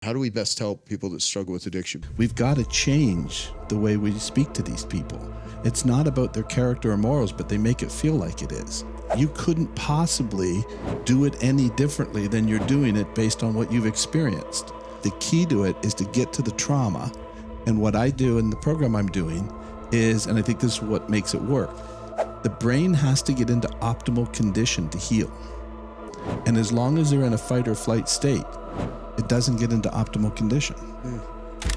How do we best help people that struggle with addiction? We've got to change the way we speak to these people. It's not about their character or morals, but they make it feel like it is. You couldn't possibly do it any differently than you're doing it based on what you've experienced. The key to it is to get to the trauma. And what I do in the program I'm doing is, and I think this is what makes it work, the brain has to get into optimal condition to heal. And as long as they're in a fight or flight state, it doesn't get into optimal condition.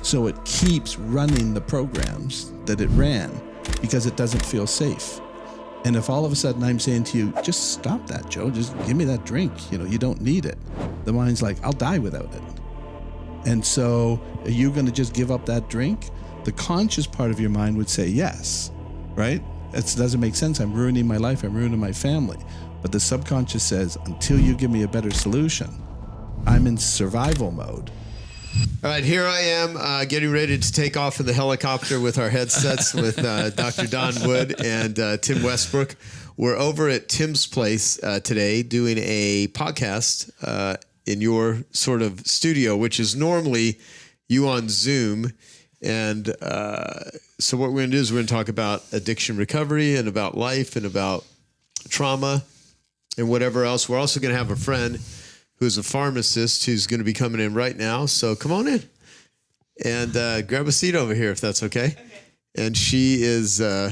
So it keeps running the programs that it ran because it doesn't feel safe. And if all of a sudden I'm saying to you, just stop that, Joe, just give me that drink, you don't need it. The mind's like, I'll die without it. And so are you going to just give up that drink? The conscious part of your mind would say yes, right? It doesn't make sense. I'm ruining my life. I'm ruining my family. But the subconscious says, until you give me a better solution, I'm in survival mode. All right, here I am getting ready to take off in the helicopter with our headsets with Dr. Don Wood and Tim Westbrook. We're over at Tim's place today doing a podcast in your sort of studio, which is normally you on Zoom. And so what we're going to do is we're going to talk about addiction recovery and about life and about trauma and whatever else. We're also going to have a friend who's a pharmacist who's going to be coming in right now. So come on in and grab a seat over here if that's okay. And she's a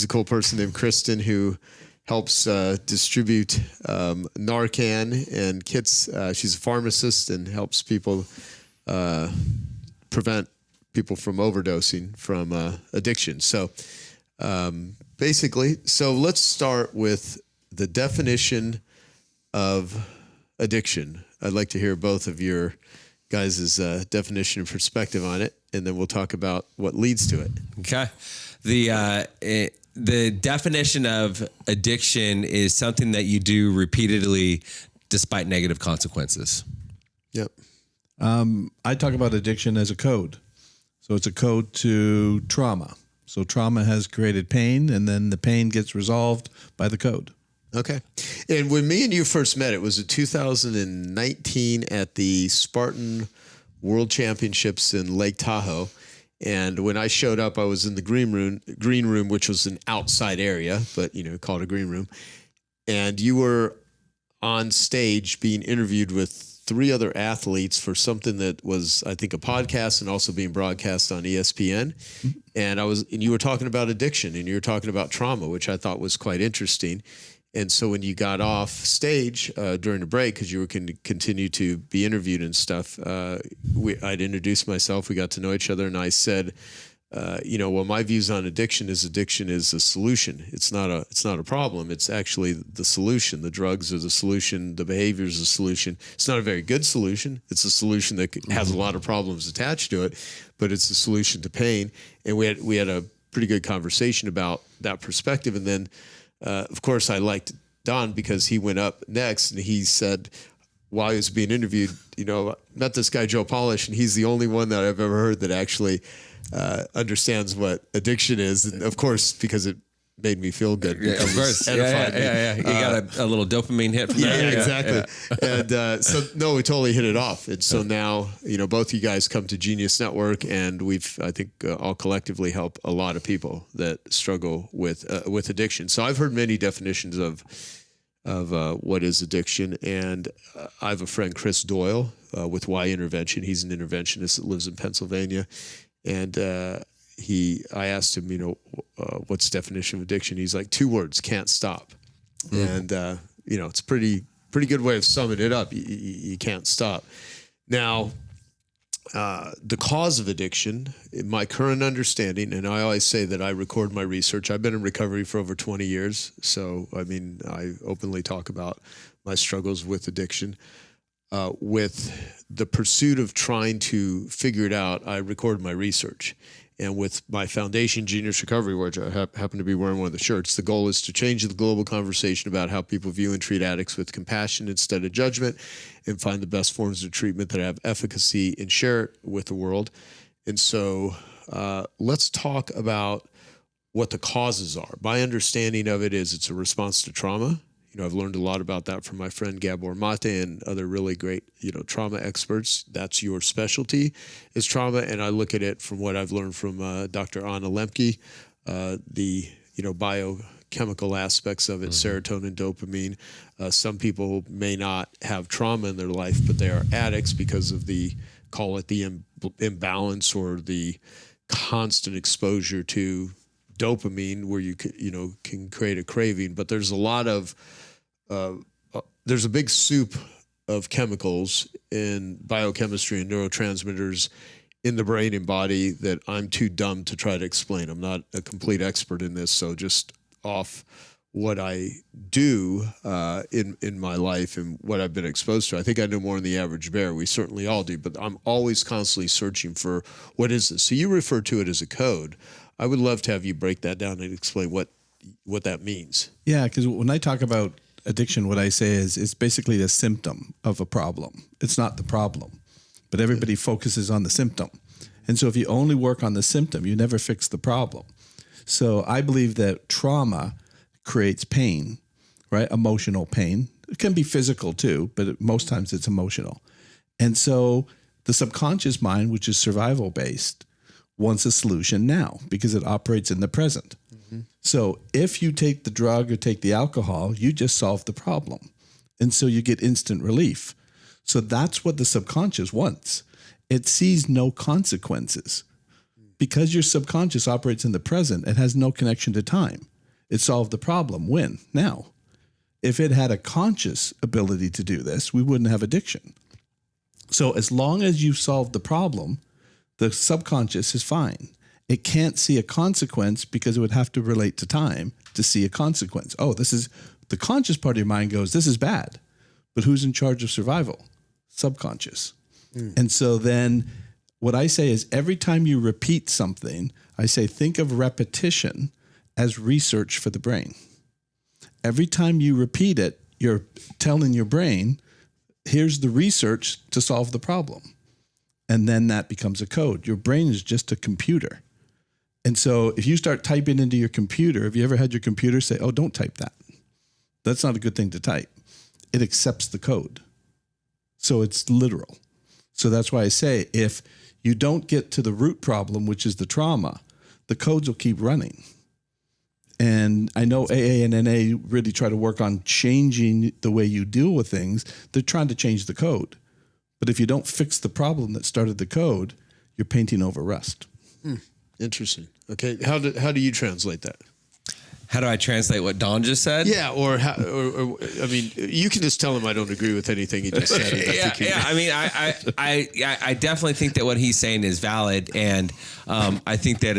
cool person named Kristen who helps distribute Narcan and kits. She's a pharmacist and helps people prevent people from overdosing from addiction. So basically, let's start with the definition of addiction. I'd like to hear both of your guys' definition and perspective on it, and then we'll talk about what leads to it. Okay. The definition of addiction is something that you do repeatedly despite negative consequences. Yep. I talk about addiction as a code. So it's a code to trauma. So trauma has created pain, and then the pain gets resolved by the code. Okay. And when me and you first met, it was in 2019 at the Spartan World Championships in Lake Tahoe. And when I showed up, I was in the green room, which was an outside area, but called a green room. And you were on stage being interviewed with 3 other athletes for something that was, I think, a podcast and also being broadcast on ESPN. And you were talking about addiction and you were talking about trauma, which I thought was quite interesting. And so when you got off stage during the break, because you were going to continue to be interviewed and stuff, I'd introduced myself. We got to know each other, and I said, well, my views on addiction is a solution. It's not a problem. It's actually the solution. The drugs are the solution. The behavior is the solution. It's not a very good solution. It's a solution that has a lot of problems attached to it, but it's a solution to pain. And we had a pretty good conversation about that perspective, and then. Of course, I liked Don because he went up next and he said, while he was being interviewed, met this guy, Joe Polish, and he's the only one that I've ever heard that actually understands what addiction is. And of course, because it made me feel good. Yeah, of course. Yeah. You got a little dopamine hit from that. Yeah, exactly. Yeah. And we totally hit it off. And so now, both you guys come to Genius Network, and we've, I think, all collectively help a lot of people that struggle with addiction. So I've heard many definitions of what is addiction. And I have a friend, Chris Doyle, with Y Intervention. He's an interventionist that lives in Pennsylvania. And I asked him, what's the definition of addiction? He's like, 2 words, can't stop. And, it's a pretty good way of summing it up. You can't stop. Now, the cause of addiction, in my current understanding, and I always say that I record my research. I've been in recovery for over 20 years. So, I openly talk about my struggles with addiction. With the pursuit of trying to figure it out, I record my research. And with my foundation, Genius Recovery, which I happen to be wearing one of the shirts, the goal is to change the global conversation about how people view and treat addicts with compassion instead of judgment, and find the best forms of treatment that have efficacy and share it with the world. And so let's talk about what the causes are. My understanding of it is it's a response to trauma. I've learned a lot about that from my friend Gabor Mate and other really great, trauma experts. That's your specialty, is trauma. And I look at it from what I've learned from Dr. Anna Lemke, the, biochemical aspects of it, serotonin, dopamine. Some people may not have trauma in their life, but they are addicts because of call it the imbalance or the constant exposure to dopamine, where you can create a craving. But there's a lot of there's a big soup of chemicals in biochemistry and neurotransmitters in the brain and body that I'm too dumb to try to explain. I'm not a complete expert in this, so just off what I do in my life and what I've been exposed to, I think I know more than the average bear. We certainly all do, but I'm always constantly searching for what is this. So you refer to it as a code. I would love to have you break that down and explain what that means. Yeah, because when I talk about addiction, what I say is it's basically the symptom of a problem. It's not the problem, but everybody focuses on the symptom. And so if you only work on the symptom, you never fix the problem. So I believe that trauma creates pain, right? Emotional pain. It can be physical too, but most times it's emotional. And so the subconscious mind, which is survival based, wants a solution now because it operates in the present. So if you take the drug or take the alcohol, you just solve the problem. And so you get instant relief. So that's what the subconscious wants. It sees no consequences. Because your subconscious operates in the present, it has no connection to time. It solved the problem. When? Now. If it had a conscious ability to do this, we wouldn't have addiction. So as long as you solve the problem, the subconscious is fine. It can't see a consequence because it would have to relate to time to see a consequence. Oh, this is the conscious part of your mind goes, this is bad. But who's in charge of survival? Subconscious. And so then what I say is every time you repeat something, I say think of repetition as research for the brain. Every time you repeat it, you're telling your brain, here's the research to solve the problem. And then that becomes a code. Your brain is just a computer. And so if you start typing into your computer, have you ever had your computer say, oh, don't type that? That's not a good thing to type. It accepts the code. So it's literal. So that's why I say if you don't get to the root problem, which is the trauma, the codes will keep running. And I know AA and NA really try to work on changing the way you deal with things. They're trying to change the code. But if you don't fix the problem that started the code, you're painting over rust. Interesting. Okay. How do you translate that? How do I translate what Don just said? Yeah, or I mean, you can just tell him I don't agree with anything he just said. I mean, I definitely think that what he's saying is valid, and I think that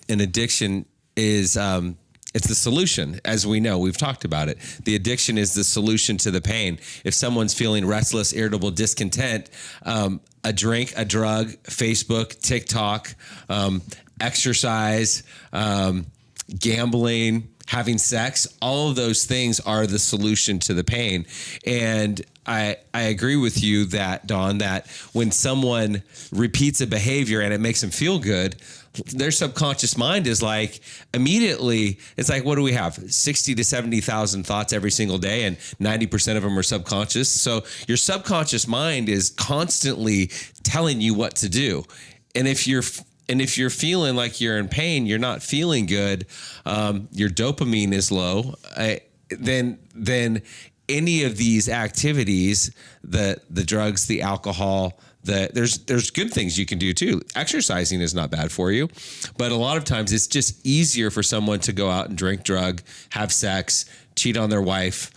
an addiction is it's the solution. As we know, we've talked about it. The addiction is the solution to the pain. If someone's feeling restless, irritable, discontent, a drink, a drug, Facebook, TikTok, exercise, gambling, having sex, all of those things are the solution to the pain. And I agree with you that, Don, that when someone repeats a behavior and it makes them feel good, their subconscious mind is like immediately, it's like, what do we have? 60 to 70,000 thoughts every single day, and 90% of them are subconscious. So your subconscious mind is constantly telling you what to do. And if you're feeling like you're in pain, you're not feeling good, your dopamine is low, then any of these activities, the drugs, the alcohol, there's good things you can do too. Exercising is not bad for you, but a lot of times it's just easier for someone to go out and drink, drug, have sex, cheat on their wife.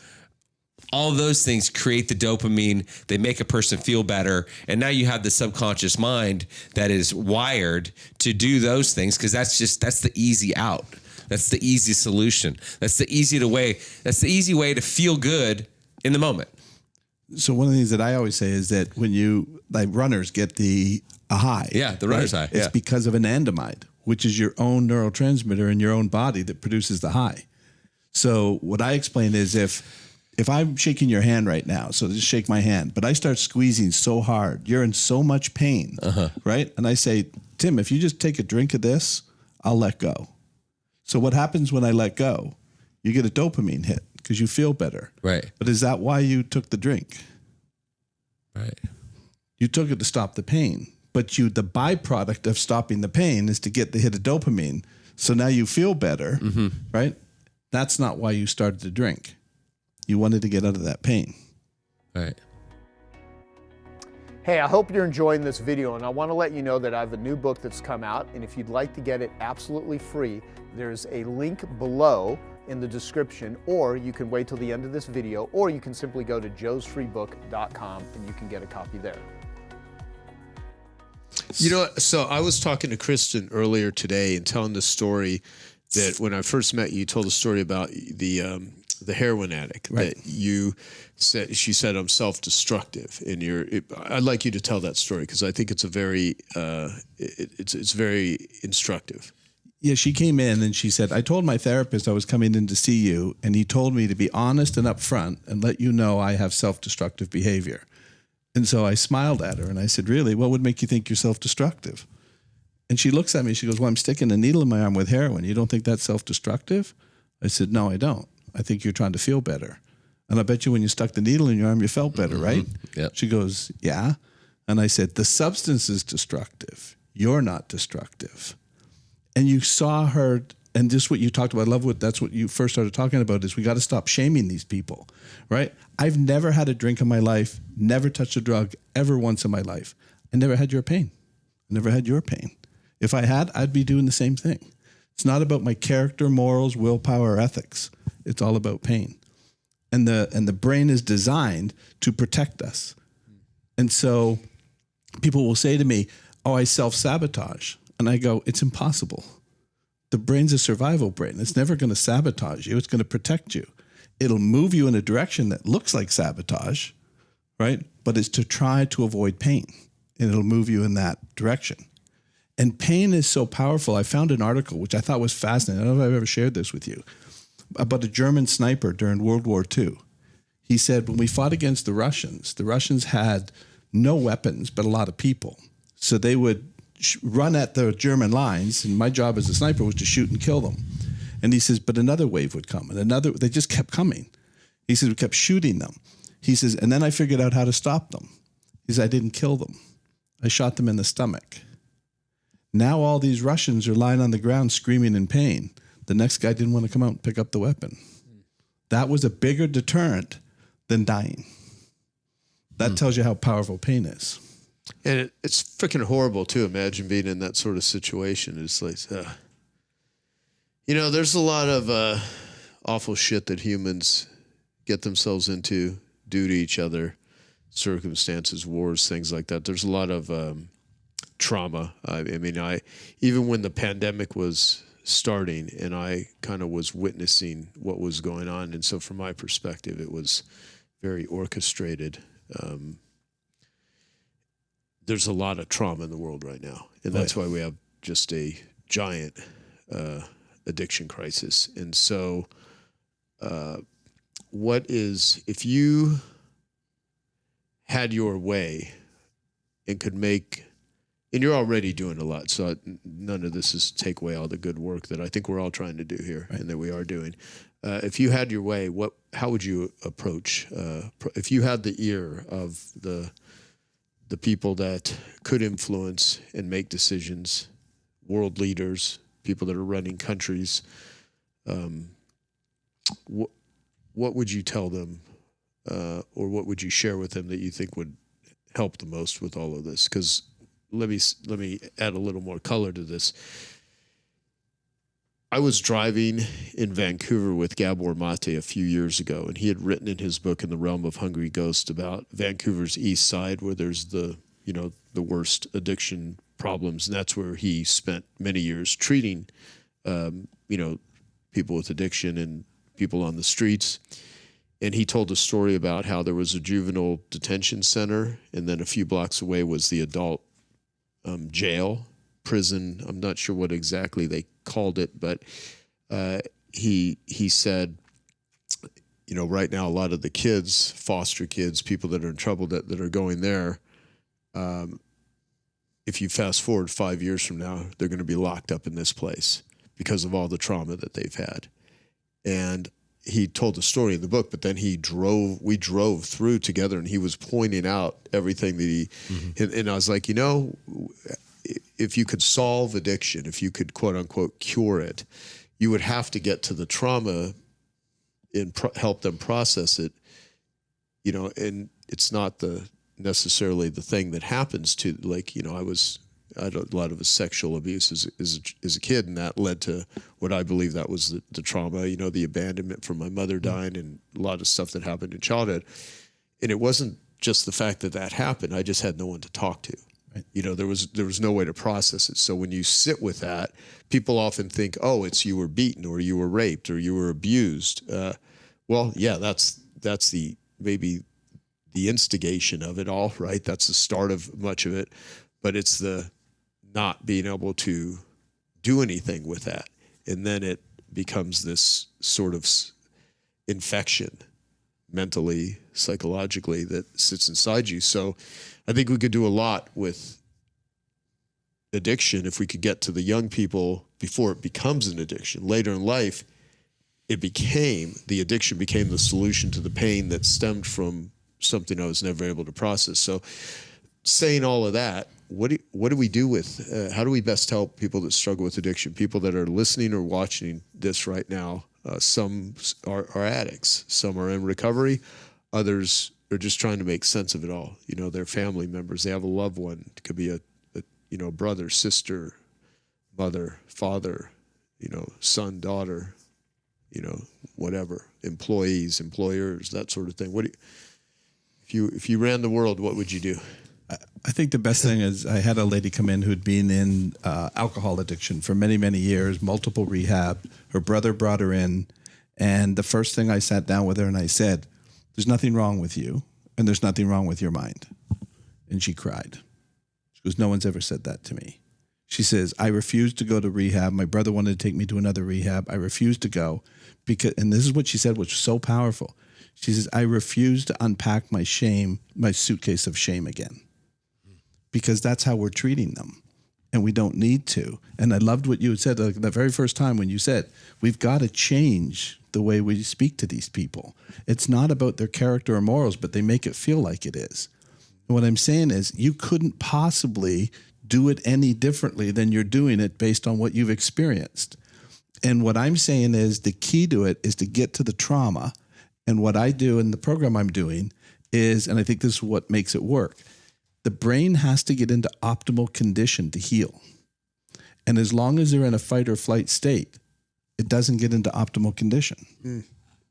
All of those things create the dopamine. They make a person feel better. And now you have the subconscious mind that is wired to do those things because that's the easy out. That's the easy solution. That's the easy way to feel good in the moment. So one of the things that I always say is that when runners get a high. Yeah, the runner's high. It's because of anandamide, which is your own neurotransmitter in your own body that produces the high. So what I explain is if I'm shaking your hand right now, so just shake my hand, but I start squeezing so hard, you're in so much pain, right? And I say, Tim, if you just take a drink of this, I'll let go. So what happens when I let go? You get a dopamine hit because you feel better. Right. But is that why you took the drink? Right. You took it to stop the pain. But the byproduct of stopping the pain is to get the hit of dopamine. So now you feel better, right? That's not why you started to drink. You wanted to get out of that pain. Right. Hey, I hope you're enjoying this video, and I want to let you know that I have a new book that's come out, and if you'd like to get it absolutely free, there's a link below in the description, or you can wait till the end of this video, or you can simply go to joesfreebook.com and you can get a copy there. You know, so I was talking to Kristen earlier today and telling the story that when I first met you, you told a story about the heroin addict Right. that you said. She said, "I'm self-destructive," and I'd like you to tell that story because I think it's a very it's very instructive. Yeah, she came in and she said, I told my therapist I was coming in to see you, and he told me to be honest and upfront and let you know I have self-destructive behavior. And so I smiled at her and I said, really, what would make you think you're self-destructive? And she looks at me, she goes, well, I'm sticking a needle in my arm with heroin. You don't think that's self-destructive? I said, no, I don't. I think you're trying to feel better. And I bet you when you stuck the needle in your arm, you felt better, right? Yep. She goes, yeah. And I said, the substance is destructive. You're not destructive. And you saw her, and just what you talked about, I love that's what you first started talking about, is we got to stop shaming these people, right? I've never had a drink in my life, never touched a drug ever once in my life. I never had your pain. I never had your pain. If I had, I'd be doing the same thing. It's not about my character, morals, willpower, or ethics. It's all about pain. And the brain is designed to protect us. And so people will say to me, oh, I self-sabotage. And I go, it's impossible. The brain's a survival brain. It's never going to sabotage you. It's going to protect you. It'll move you in a direction that looks like sabotage, right? But it's to try to avoid pain. And it'll move you in that direction. And pain is so powerful. I found an article, which I thought was fascinating. I don't know if I've ever shared this with you, about a German sniper during World War II. He said, when we fought against the Russians had no weapons, but a lot of people. So they would run at the German lines, and my job as a sniper was to shoot and kill them. And he says, but another wave would come, and they just kept coming. He says, we kept shooting them. He says, and then I figured out how to stop them. He says, I didn't kill them. I shot them in the stomach. Now all these Russians are lying on the ground screaming in pain. The next guy didn't want to come out and pick up the weapon. That was a bigger deterrent than dying. That tells you how powerful pain is. And it's freaking horrible too. Imagine being in that sort of situation. It's like, there's a lot of awful shit that humans get themselves into due to each other, circumstances, wars, things like that. There's a lot of trauma. I mean, even when the pandemic was starting and I kind of was witnessing what was going on. And so from my perspective, it was very orchestrated. There's a lot of trauma in the world right now. And that's why we have just a giant addiction crisis. And so if you had your way and could make, and you're already doing a lot, so none of this is take away all the good work that I think we're all trying to do here and that we are doing. If you had your way, how would you approach, if you had the ear of the people that could influence and make decisions, world leaders, people that are running countries, what would you tell them, or what would you share with them that you think would help the most with all of this? Because let me add a little more color to this. I was driving in Vancouver with Gabor Mate a few years ago, and he had written in his book In the Realm of Hungry Ghosts about Vancouver's east side, where there's the worst addiction problems, and that's where he spent many years treating people with addiction and people on the streets. And he told a story about how there was a juvenile detention center, and then a few blocks away was the adult jail, prison. I'm not sure what exactly they called it, but he said, right now a lot of the kids, foster kids, people that are in trouble that are going there, if you fast forward 5 years from now, they're going to be locked up in this place because of all the trauma that they've had. And he told the story in the book, but then we drove through together, and he was pointing out everything that and I was like, if you could solve addiction, if you could quote unquote cure it, you would have to get to the trauma and help them process it, and it's not necessarily the thing that happens to, like, I had a lot of sexual abuse as a kid, and that led to what I believe that was the trauma, the abandonment from my mother dying, and a lot of stuff that happened in childhood. And it wasn't just the fact that happened. I just had no one to talk to. Right. There was no way to process it. So when you sit with that, people often think, oh, it's you were beaten or you were raped or you were abused. Well, yeah, that's maybe the instigation of it all, right? That's the start of much of it, but it's the not being able to do anything with that. And then it becomes this sort of infection mentally, psychologically, that sits inside you. So I think we could do a lot with addiction if we could get to the young people before it becomes an addiction. Later in life, the addiction became the solution to the pain that stemmed from something I was never able to process. So saying all of that, what do we do with, how do we best help people that struggle with addiction, people that are listening or watching this right now? Some are addicts, some are in recovery, others are just trying to make sense of it all. Their family members, they have a loved one. It could be a brother, sister, mother, father, son, daughter, whatever, employees, employers, that sort of thing. If you ran the world, what would you do? I think the best thing is I had a lady come in who'd been in alcohol addiction for many, many years, multiple rehab. Her brother brought her in, and the first thing I sat down with her and I said, there's nothing wrong with you, and there's nothing wrong with your mind. And she cried. She goes, no one's ever said that to me. She says, I refused to go to rehab. My brother wanted to take me to another rehab. I refused to go because, and this is what she said, which was so powerful. She says, I refuse to unpack my suitcase of shame again. Because that's how we're treating them, and we don't need to. And I loved what you had said the very first time when you said, we've got to change the way we speak to these people. It's not about their character or morals, but they make it feel like it is. And what I'm saying is you couldn't possibly do it any differently than you're doing it based on what you've experienced. And what I'm saying is the key to it is to get to the trauma. And what I do in the program I'm doing is, and I think this is what makes it work, the brain has to get into optimal condition to heal. And as long as they're in a fight or flight state, it doesn't get into optimal condition.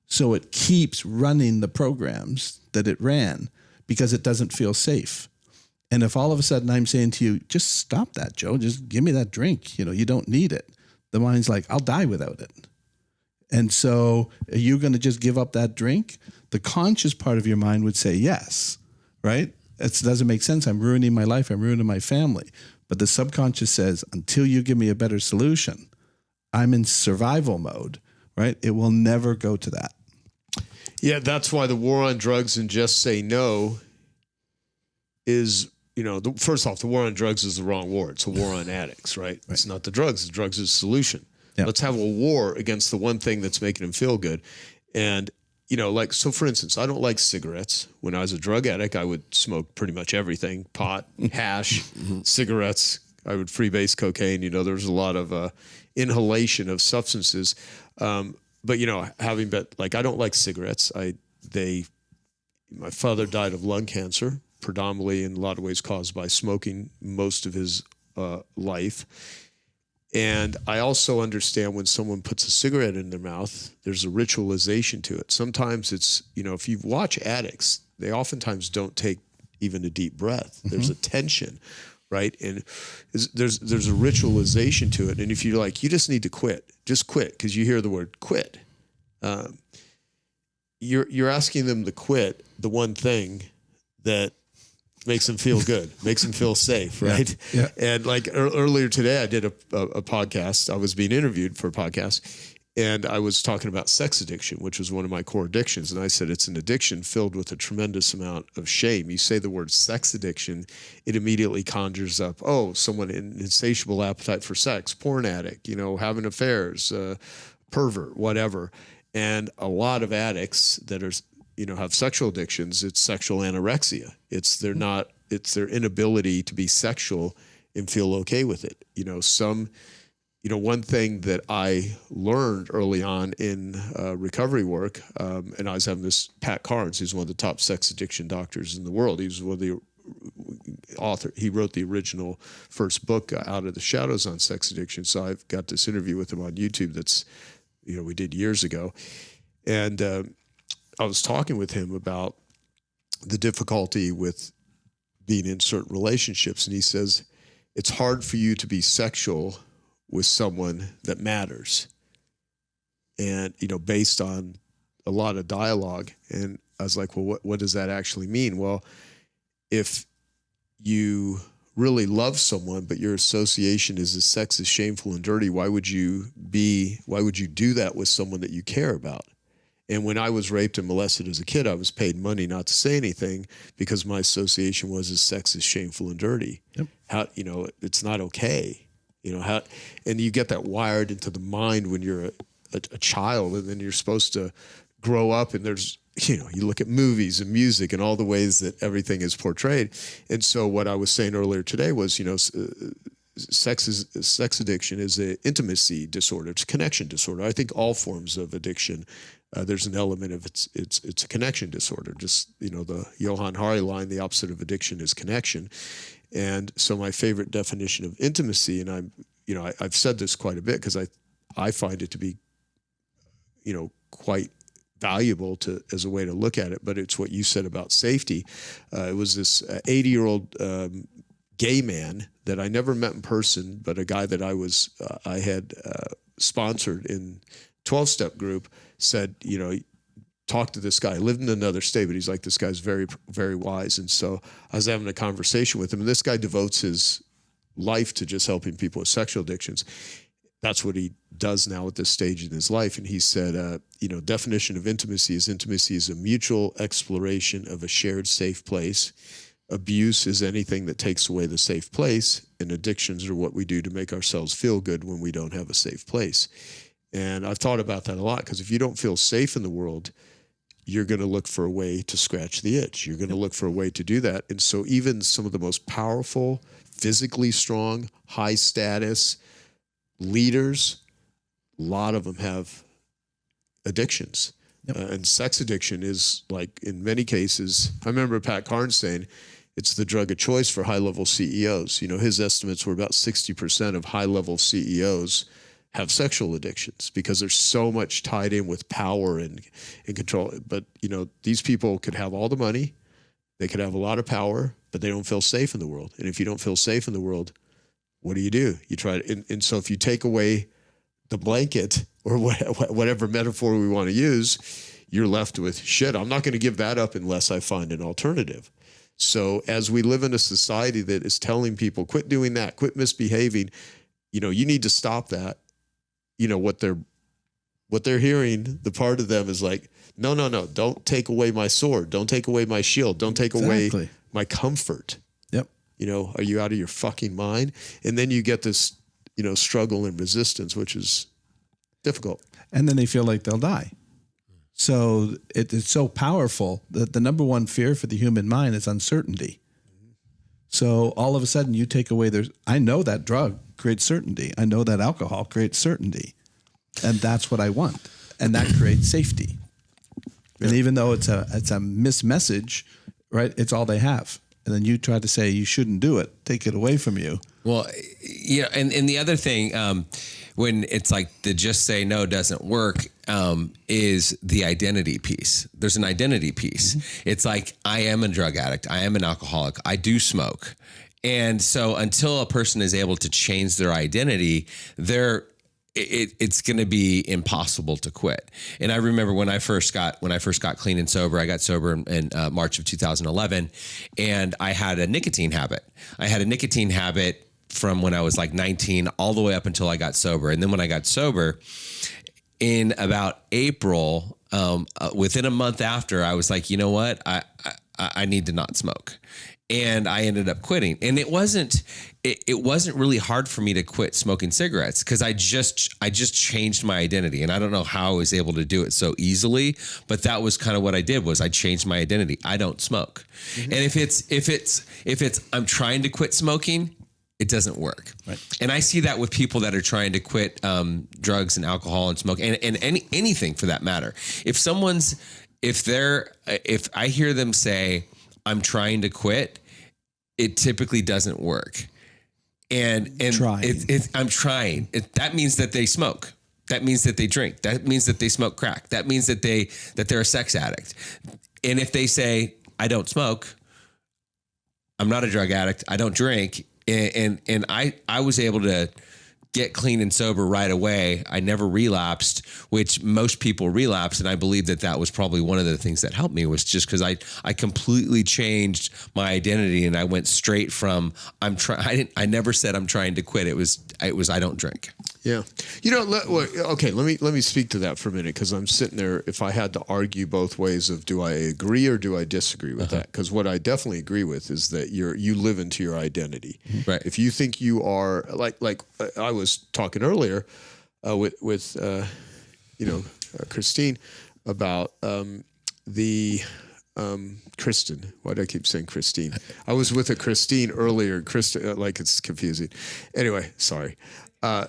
So it keeps running the programs that it ran because it doesn't feel safe. And if all of a sudden I'm saying to you, just stop that, Joe, just give me that drink. You don't need it. The mind's like, I'll die without it. And so are you going to just give up that drink? The conscious part of your mind would say yes, right? It doesn't make sense. I'm ruining my life. I'm ruining my family. But the subconscious says, until you give me a better solution, I'm in survival mode, right? It will never go to that. Yeah, that's why the war on drugs and just say no is, first off, the war on drugs is the wrong war. It's a war on addicts, right? It's not the drugs. The drugs is the solution. Yep. Let's have a war against the one thing that's making them feel good. And so for instance, I don't like cigarettes. When I was a drug addict, I would smoke pretty much everything, pot, hash, cigarettes. I would freebase cocaine. There was a lot of inhalation of substances. But having been I don't like cigarettes. My father died of lung cancer, predominantly in a lot of ways caused by smoking most of his life. And I also understand when someone puts a cigarette in their mouth, there's a ritualization to it. Sometimes it's, if you watch addicts, they oftentimes don't take even a deep breath. There's a tension, right? And there's a ritualization to it. And if you're like, you just need to quit, just quit, because you hear the word quit. You're asking them to quit the one thing that makes them feel good, makes them feel safe, right? Yeah. And earlier today, I did a podcast. I was being interviewed for a podcast, and I was talking about sex addiction, which was one of my core addictions. And I said, it's an addiction filled with a tremendous amount of shame. You say the word sex addiction, it immediately conjures up, someone in insatiable appetite for sex, porn addict, having affairs, pervert, whatever. And a lot of addicts that are, have sexual addictions, it's sexual anorexia. It's their inability to be sexual and feel okay with it. One thing that I learned early on in recovery work, and I was having this Pat Carnes, who's one of the top sex addiction doctors in the world. He was one of the author. He wrote the original first book, Out of the Shadows, on sex addiction. So I've got this interview with him on YouTube that's, we did years ago. And I was talking with him about the difficulty with being in certain relationships. And he says, it's hard for you to be sexual with someone that matters. And, based on a lot of dialogue. And I was like, well, what does that actually mean? Well, if you really love someone, but your association is that sex is shameful and dirty, why would you do that with someone that you care about? And when I was raped and molested as a kid, I was paid money not to say anything because my association was that sex is shameful and dirty. Yep. It's not okay. And you get that wired into the mind when you're a child, and then you're supposed to grow up, and there's, you look at movies and music and all the ways that everything is portrayed. And so what I was saying earlier today was, sex addiction is an intimacy disorder. It's a connection disorder. I think all forms of addiction, there's an element of it's a connection disorder. Just, the Johann Hari line, the opposite of addiction is connection. And so my favorite definition of intimacy, and I've said this quite a bit because I find it to be, quite valuable as a way to look at it, but it's what you said about safety. It was this 80-year-old gay man that I never met in person, but a guy that I had sponsored in 12-step group said, talk to this guy. Lived in another state, but he's like, this guy's very, very wise. And so I was having a conversation with him, and this guy devotes his life to just helping people with sexual addictions. That's what he does now at this stage in his life. And he said, definition of intimacy is a mutual exploration of a shared safe place. Abuse is anything that takes away the safe place, and addictions are what we do to make ourselves feel good when we don't have a safe place. And I've thought about that a lot, because if you don't feel safe in the world, you're going to look for a way to scratch the itch. You're going to look for a way to do that. And so even some of the most powerful, physically strong, high status leaders, a lot of them have addictions. Yep. And sex addiction is, like, in many cases, I remember Pat Carnes saying it's the drug of choice for high-level CEOs. His estimates were about 60% of high-level CEOs have sexual addictions because there's so much tied in with power and control. But, these people could have all the money, they could have a lot of power, but they don't feel safe in the world. And if you don't feel safe in the world, what do? You try to, and so if you take away the blanket, or whatever metaphor we want to use, you're left with, shit, I'm not going to give that up unless I find an alternative. So as we live in a society that is telling people, quit doing that, quit misbehaving, you need to stop that. What they're hearing, the part of them is like, no, don't take away my sword. Don't take away my shield. Don't take away my comfort. Yep. Are you out of your fucking mind? And then you get this, struggle and resistance, which is difficult. And then they feel like they'll die. So it's so powerful that the number one fear for the human mind is uncertainty. So all of a sudden you take away I know that drug creates certainty. I know that alcohol creates certainty. And that's what I want. And that creates safety. Yeah. And even though it's a missed message, right? It's all they have. And then you try to say you shouldn't do it, take it away from you. Well, and the other thing, when it's like the just say no doesn't work, is the identity piece. There's an identity piece. Mm-hmm. It's like, I am a drug addict. I am an alcoholic. I do smoke. And so until a person is able to change their identity, it's going to be impossible to quit. And I remember when I first got clean and sober, I got sober in March of 2011, and I had a nicotine habit. From when I was like 19 all the way up until I got sober. And then when I got sober in about April, within a month after, I was like, you know what? I need to not smoke. And I ended up quitting. And it wasn't really hard for me to quit smoking cigarettes because I just changed my identity. And I don't know how I was able to do it so easily, but that was kind of what I did was I changed my identity. I don't smoke. Mm-hmm. And if it's I'm trying to quit smoking, it doesn't work. Right. And I see that with people that are trying to quit drugs and alcohol and smoke and anything for that matter. If I hear them say, I'm trying to quit, it typically doesn't work. And I'm trying. That means that they smoke. That means that they drink. That means that they smoke crack. That means that they're a sex addict. And if they say, I don't smoke, I'm not a drug addict, I don't drink, and I was able to get clean and sober right away. I never relapsed, which most people relapse. And I believe that was probably one of the things that helped me was just because I completely changed my identity and I went straight from I never said I'm trying to quit. It was I don't drink. Yeah. Okay, let me speak to that for a minute because I'm sitting there if I had to argue both ways of do I agree or do I disagree with that? Because what I definitely agree with is that you live into your identity. Right. If you think you are like I was talking earlier with Christine about Kristen. Why do I keep saying Christine? I was with a Christine earlier. Kristen, like it's confusing. Anyway, sorry.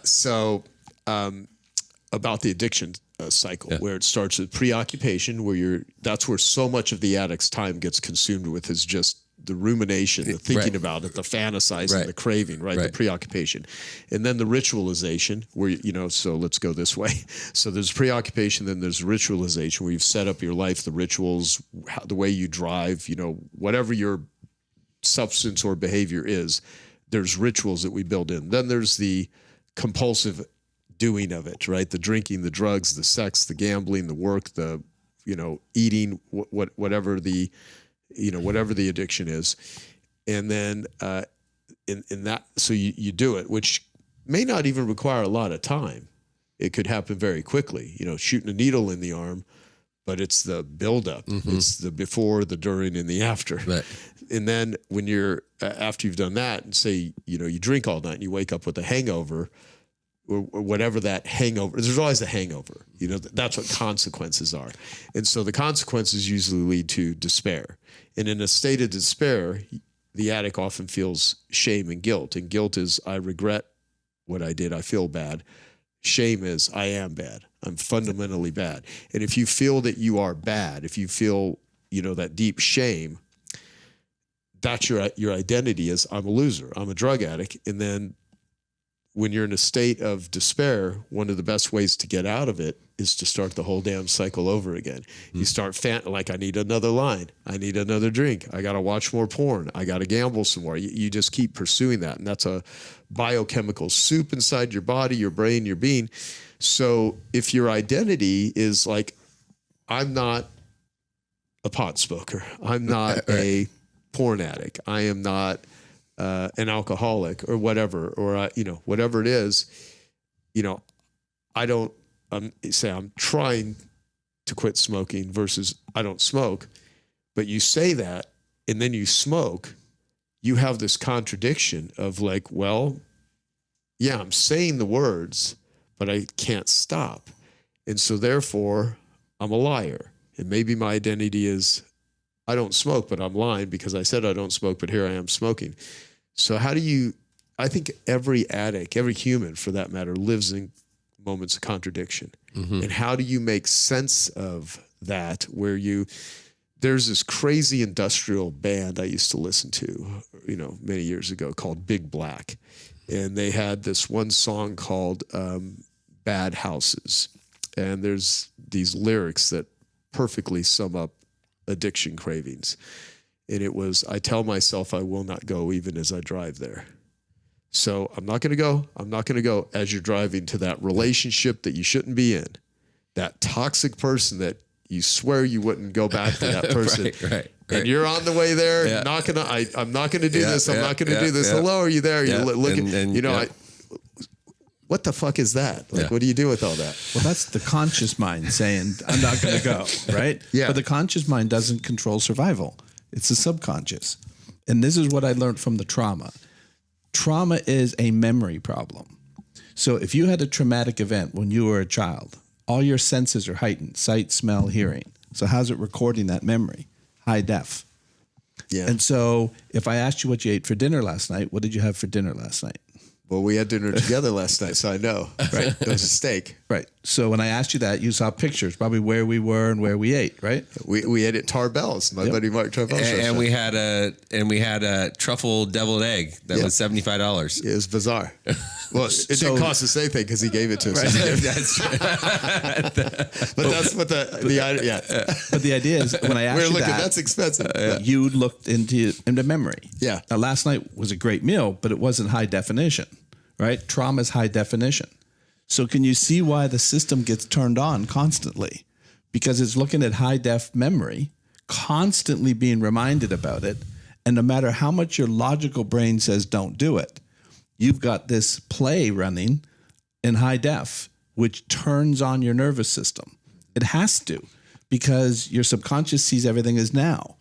So about the addiction cycle, where it starts with preoccupation, that's where so much of the addict's time gets consumed with is just the rumination, the thinking about it, the fantasizing, the craving, the preoccupation. And then the ritualization where, so let's go this way. So there's preoccupation, then there's ritualization where you've set up your life, the rituals, the way you drive, whatever your substance or behavior is, there's rituals that we build in. Then there's the compulsive doing of it, right? The drinking, the drugs, the sex, the gambling, the work, the, eating, whatever the addiction is. And then in that, so you do it, which may not even require a lot of time. It could happen very quickly, shooting a needle in the arm, but it's the buildup. Mm-hmm. It's the before, the during, and the after. Right. And then when you're, after you've done that and say, you drink all night and you wake up with a hangover or whatever that hangover, there's always a hangover, that's what consequences are. And so the consequences usually lead to despair. And in a state of despair, the addict often feels shame and guilt. And guilt is, I regret what I did. I feel bad. Shame is, I am bad. I'm fundamentally bad. And if you feel that you are bad, if you feel, that deep shame, that's your identity is, I'm a loser. I'm a drug addict. And then when you're in a state of despair, one of the best ways to get out of it is to start the whole damn cycle over again. Mm-hmm. You start like, I need another line. I need another drink. I got to watch more porn. I got to gamble some more. You just keep pursuing that. And that's a biochemical soup inside your body, your brain, your being. So if your identity is like, I'm not a pot smoker. I'm not a porn addict. I am not an alcoholic or whatever, or, whatever it is, I'm trying to quit smoking versus I don't smoke, but you say that and then you smoke, you have this contradiction of like, well, yeah, I'm saying the words, but I can't stop. And so therefore I'm a liar. And maybe my identity is I don't smoke, but I'm lying because I said I don't smoke, but here I am smoking. So I think every addict, every human for that matter, lives in moments of contradiction. Mm-hmm. And how do you make sense of that where there's this crazy industrial band I used to listen to, many years ago called Big Black. And they had this one song called Bad Houses. And there's these lyrics that perfectly sum up addiction cravings. And it was, I tell myself I will not go even as I drive there. So I'm not going to go. I'm not going to go as you're driving to that relationship that you shouldn't be in. That toxic person that you swear you wouldn't go back to that person. right. And you're on the way there. Yeah. I'm not going to do this. I'm not going to do this. Yeah. Hello, are you there? Yeah. You're looking, what the fuck is that? Like, what do you do with all that? Well, that's the conscious mind saying, I'm not going to go, right? Yeah. But the conscious mind doesn't control survival. It's the subconscious. And this is what I learned from the trauma. Trauma is a memory problem. So if you had a traumatic event when you were a child, all your senses are heightened, sight, smell, hearing. So how's it recording that memory? High def. Yeah. And so if I asked you what you ate for dinner last night, what did you have for dinner last night? Well, we had dinner together last night, so I know. Right. It was a steak. Right. So when I asked you that, you saw pictures, probably where we were and where we ate, right? We ate at Tarbell's, my buddy Mark Tarbell's. And we had a truffle deviled egg that was $75. It was bizarre. Well, it didn't cost us anything because he gave it to us. Right. That's But that's what the idea. Yeah. But the idea is when I asked you that, that's expensive. you looked into memory. Yeah. Now, last night was a great meal, but it wasn't high definition, right? Trauma is high definition. So can you see why the system gets turned on constantly? Because it's looking at high def memory, constantly being reminded about it. And no matter how much your logical brain says don't do it, you've got this play running in high def, which turns on your nervous system. It has to, because your subconscious sees everything as now.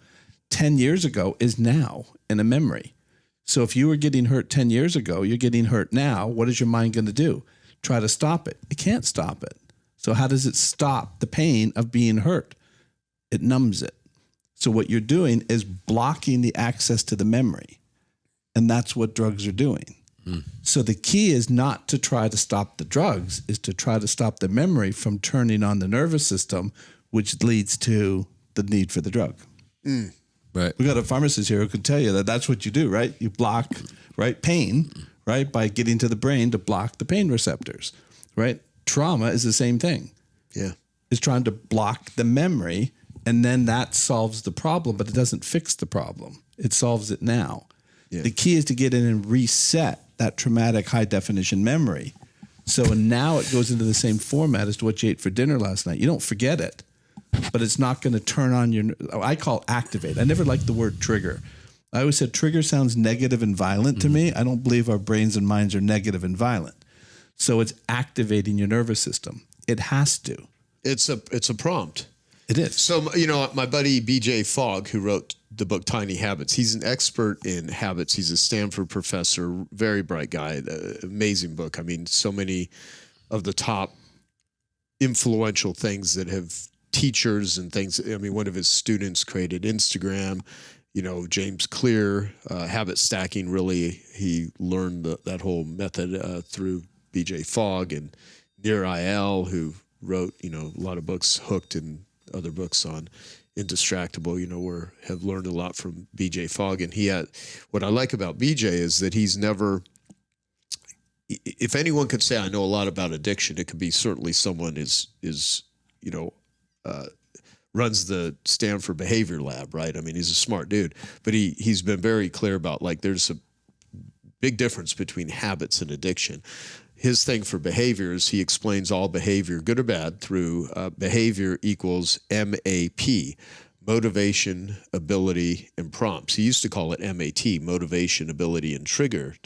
10 years ago is now in a memory. So if you were getting hurt 10 years ago, you're getting hurt now. What is your mind going to do? Try to stop it. It can't stop it. So how does it stop the pain of being hurt? It numbs it. So what you're doing is blocking the access to the memory. And that's what drugs are doing. So the key is not to try to stop the drugs, is to try to stop the memory from turning on the nervous system, which leads to the need for the drug. Right. We got a pharmacist here who can tell you that that's what you do, right? You block, right, pain, right, by getting to the brain to block the pain receptors, right? Trauma is the same thing. Yeah. It's trying to block the memory, and then that solves the problem, but it doesn't fix the problem. It solves it now. Yeah. The key is to get in and reset that traumatic high definition memory. So now it goes into the same format as to what you ate for dinner last night. You don't forget it, but it's not going to turn on your, I call activate. I never liked the word trigger. I always said trigger sounds negative and violent to me. I don't believe our brains and minds are negative and violent. So it's activating your nervous system. It has to. It's a prompt. It is. So, my buddy BJ Fogg, who wrote the book Tiny Habits, he's an expert in habits. He's a Stanford professor, very bright guy, amazing book. I mean, so many of the top influential things that have teachers and things. I mean, one of his students created Instagram, James Clear, habit stacking, really, he learned that whole method through BJ Fogg, and Nir Eyal, who wrote, a lot of books, Hooked, and other books on Indistractable, have learned a lot from BJ Fogg. And what I like about BJ is that he's never, if anyone could say I know a lot about addiction, it could be certainly someone runs the Stanford Behavior Lab, right? I mean, he's a smart dude, but he's been very clear about, like, there's a big difference between habits and addiction. His thing for behavior is he explains all behavior, good or bad, through behavior equals MAP, motivation, ability, and prompts. He used to call it MAT, motivation, ability, and trigger,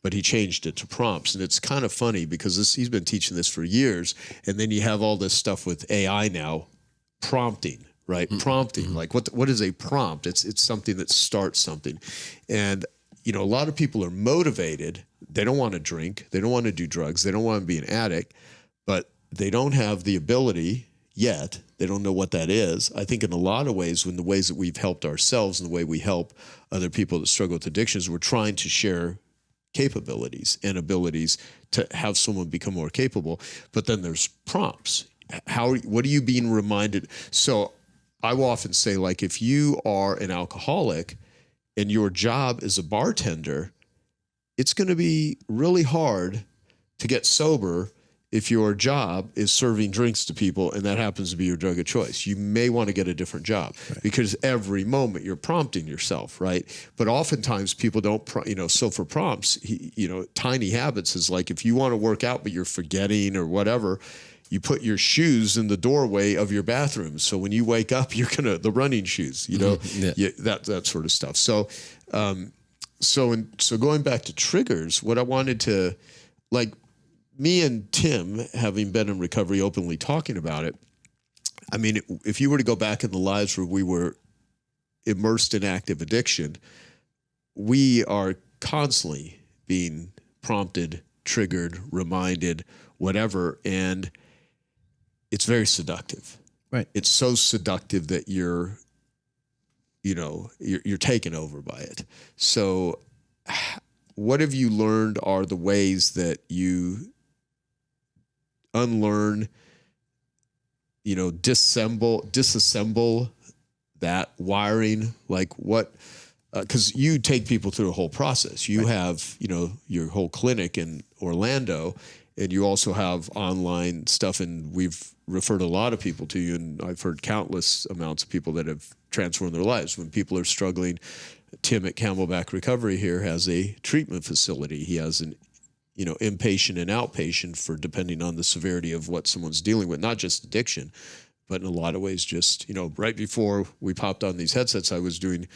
but he changed it to prompts. And it's kind of funny because he's been teaching this for years, and then you have all this stuff with AI now, prompting, right? Mm-hmm. Prompting, like what is a prompt? It's something that starts something. And a lot of people are motivated. They don't want to drink. They don't want to do drugs. They don't want to be an addict, but they don't have the ability yet. They don't know what that is. I think in a lot of ways, in the ways that we've helped ourselves and the way we help other people that struggle with addictions, we're trying to share capabilities and abilities to have someone become more capable. But then there's prompts. What are you being reminded? So I will often say, like, if you are an alcoholic and your job is a bartender, it's going to be really hard to get sober if your job is serving drinks to people and that happens to be your drug of choice. You may want to get a different job, right? Because every moment you're prompting yourself, right? But oftentimes people don't, so for prompts, Tiny Habits is like, if you want to work out but you're forgetting or whatever, you put your shoes in the doorway of your bathroom. So when you wake up, the running shoes, that sort of stuff. So, So going back to triggers, what I wanted to, like, me and Tim, having been in recovery, openly talking about it, I mean, if you were to go back in the lives where we were immersed in active addiction, we are constantly being prompted, triggered, reminded, whatever, and it's very seductive. Right. It's so seductive that you're taken over by it. So what have you learned are the ways that you unlearn, disassemble that wiring? Like what, because you take people through a whole process. You have, your whole clinic in Orlando, and you also have online stuff, and we've referred a lot of people to you, and I've heard countless amounts of people that have transformed their lives. When people are struggling, Tim at Camelback Recovery here has a treatment facility. He has an inpatient and outpatient for depending on the severity of what someone's dealing with, not just addiction, but in a lot of ways just, right before we popped on these headsets, I was doing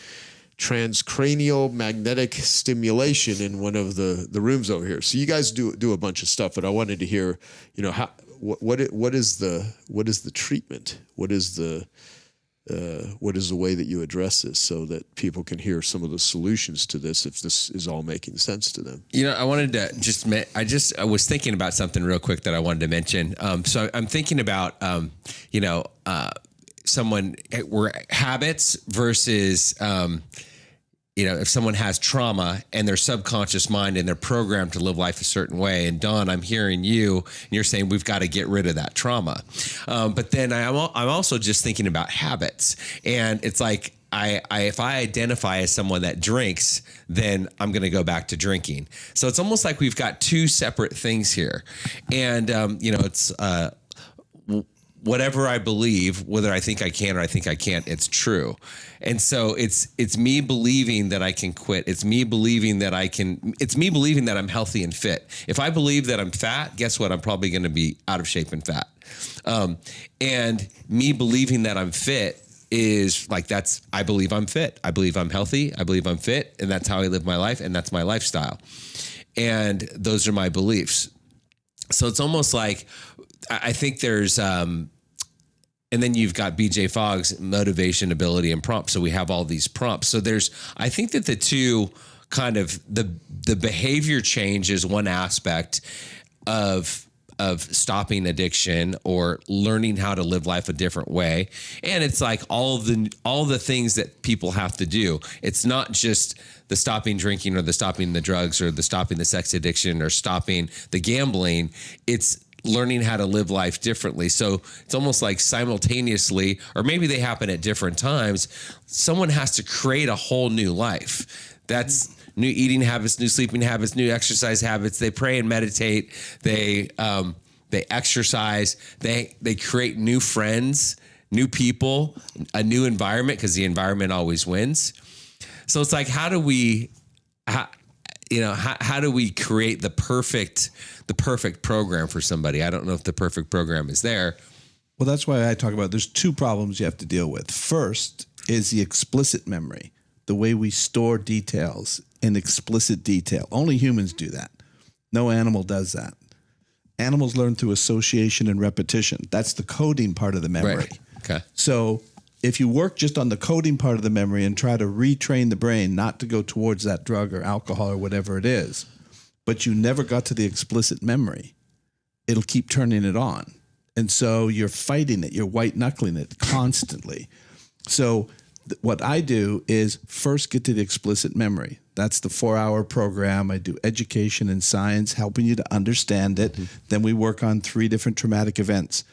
transcranial magnetic stimulation in one of the rooms over here. So you guys do a bunch of stuff, but I wanted to hear, what is the treatment? What is the way that you address this so that people can hear some of the solutions to this, if this is all making sense to them? I wanted to I was thinking about something real quick that I wanted to mention. So I'm thinking about, someone where habits versus, if someone has trauma and their subconscious mind and they're programmed to live life a certain way. And Don, I'm hearing you, and you're saying we've got to get rid of that trauma. But then I'm also just thinking about habits, and it's like if I identify as someone that drinks, then I'm going to go back to drinking. So it's almost like we've got two separate things here, and it's whatever I believe, whether I think I can or I think I can't, it's true. And so it's me believing that I can quit. It's me believing that it's me believing that I'm healthy and fit. If I believe that I'm fat, guess what? I'm probably going to be out of shape and fat. And me believing that I'm fit is like, I believe I'm fit. I believe I'm healthy. I believe I'm fit. And that's how I live my life. And that's my lifestyle. And those are my beliefs. So it's almost like, I think there's, and then you've got BJ Fogg's motivation, ability, and prompt. So we have all these prompts. So I think that the two kind of the behavior change is one aspect of stopping addiction or learning how to live life a different way. And it's like all the things that people have to do. It's not just the stopping drinking or the stopping the drugs or the stopping the sex addiction or stopping the gambling. It's learning how to live life differently. So it's almost like simultaneously, or maybe they happen at different times, someone has to create a whole new life. That's new eating habits, new sleeping habits, new exercise habits. They pray and meditate. They exercise. They create new friends, new people, a new environment, because the environment always wins. So it's like, how do we create the perfect program for somebody? I don't know if the perfect program is there. Well, that's why I talk about there's two problems you have to deal with. First is the explicit memory, the way we store details in explicit detail. Only humans do that. No animal does that. Animals learn through association and repetition. That's the coding part of the memory. Right. Okay. So if you work just on the coding part of the memory and try to retrain the brain not to go towards that drug or alcohol or whatever it is, but you never got to the explicit memory, it'll keep turning it on. And so you're fighting it. You're white knuckling it constantly. So what I do is first get to the explicit memory. That's the 4-hour program. I do education and science, helping you to understand it. Mm-hmm. Then we work on 3 different traumatic events.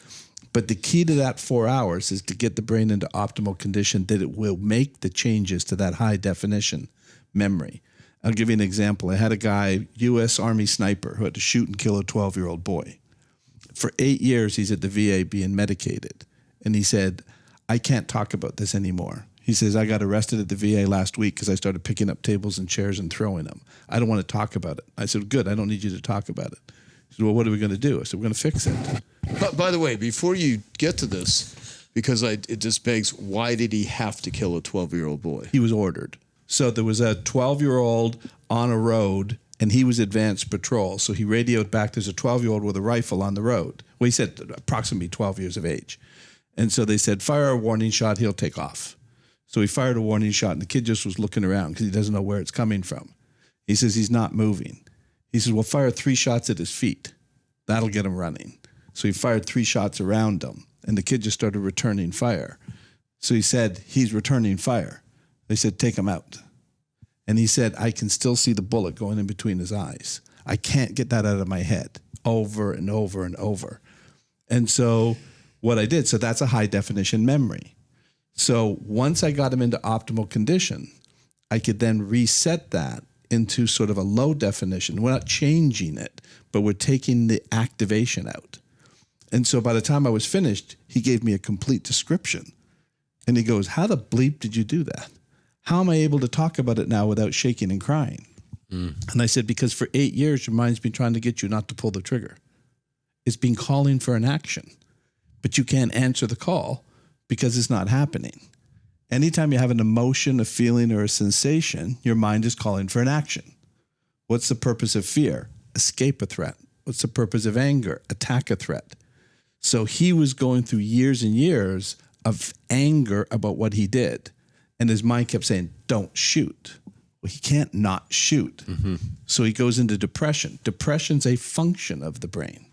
But the key to that 4 hours is to get the brain into optimal condition that it will make the changes to that high definition memory. I'll give you an example. I had a guy, U.S. Army sniper, who had to shoot and kill a 12-year-old boy. For 8 years, he's at the VA being medicated. And he said, I can't talk about this anymore. He says, I got arrested at the VA last week because I started picking up tables and chairs and throwing them. I don't want to talk about it. I said, good, I don't need you to talk about it. He said, well, what are we going to do? I said, we're going to fix it. But by the way, before you get to this, because it just begs, why did he have to kill a 12-year-old boy? He was ordered. So there was a 12-year-old on a road, and he was advanced patrol. So he radioed back, there's a 12-year-old with a rifle on the road. Well, he said approximately 12 years of age. And so they said, fire a warning shot, he'll take off. So he fired a warning shot, and the kid just was looking around because he doesn't know where it's coming from. He says he's not moving. He says, well, fire 3 shots at his feet. That'll get him running. So he fired 3 shots around him, and the kid just started returning fire. So he said, he's returning fire. They said, take him out. And he said, I can still see the bullet going in between his eyes. I can't get that out of my head, over and over and over. And so what I did, so that's a high definition memory. So once I got him into optimal condition, I could then reset that into sort of a low definition. We're not changing it, but we're taking the activation out. And so by the time I was finished, he gave me a complete description. And he goes, how the bleep did you do that? How am I able to talk about it now without shaking and crying? And I said, because for 8 years, your mind's been trying to get you not to pull the trigger. It's been calling for an action, but you can't answer the call because it's not happening. Anytime you have an emotion, a feeling, or a sensation, your mind is calling for an action. What's the purpose of fear? Escape a threat. What's the purpose of anger? Attack a threat. So he was going through years and years of anger about what he did. And his mind kept saying, don't shoot. Well, he can't not shoot. So he goes into depression. Depression's a function of the brain.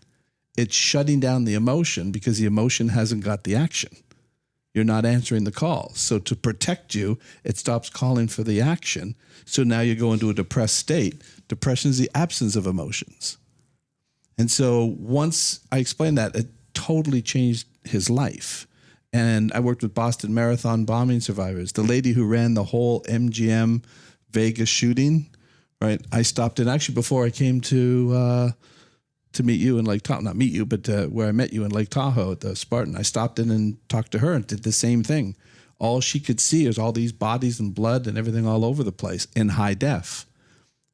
It's shutting down the emotion because the emotion hasn't got the action. You're not answering the call. So to protect you, it stops calling for the action. So now you go into a depressed state. Depression is the absence of emotions. And so once I explained that, it totally changed his life. And I worked with Boston Marathon bombing survivors. The lady who ran the whole MGM Vegas shooting, right? I stopped in actually before I came to meet you in Lake Tahoe, not meet you, but where I met you in Lake Tahoe at the Spartan. I stopped in and talked to her and did the same thing. All she could see is all these bodies and blood and everything all over the place in high def.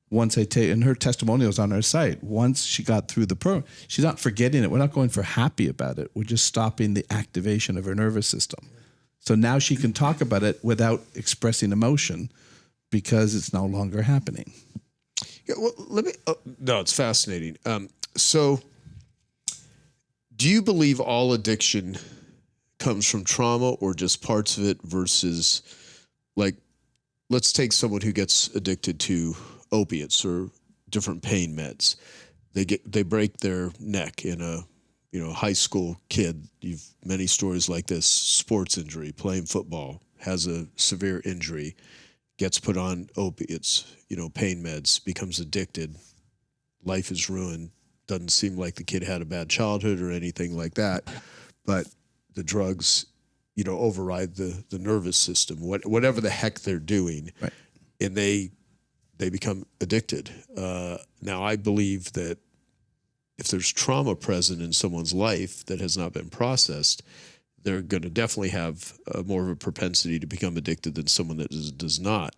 Once I take, and her testimonials on our site, once she got through the program, she's not forgetting it. We're not going for happy about it. We're just stopping the activation of her nervous system. So now she can talk about it without expressing emotion because it's no longer happening. Yeah, well, no, it's fascinating. So do you believe all addiction comes from trauma or just parts of it versus, like, let's take someone who gets addicted to opiates or different pain meds. They break their neck in a high school kid. You've many stories like this, sports injury, playing football, has a severe injury, gets put on opiates, pain meds, becomes addicted, life is ruined. Doesn't seem like the kid had a bad childhood or anything like that, but the drugs, override the nervous system, whatever the heck they're doing, right. And they become addicted. Now, I believe that if there's trauma present in someone's life that has not been processed, they're going to definitely have more of a propensity to become addicted than someone that does not.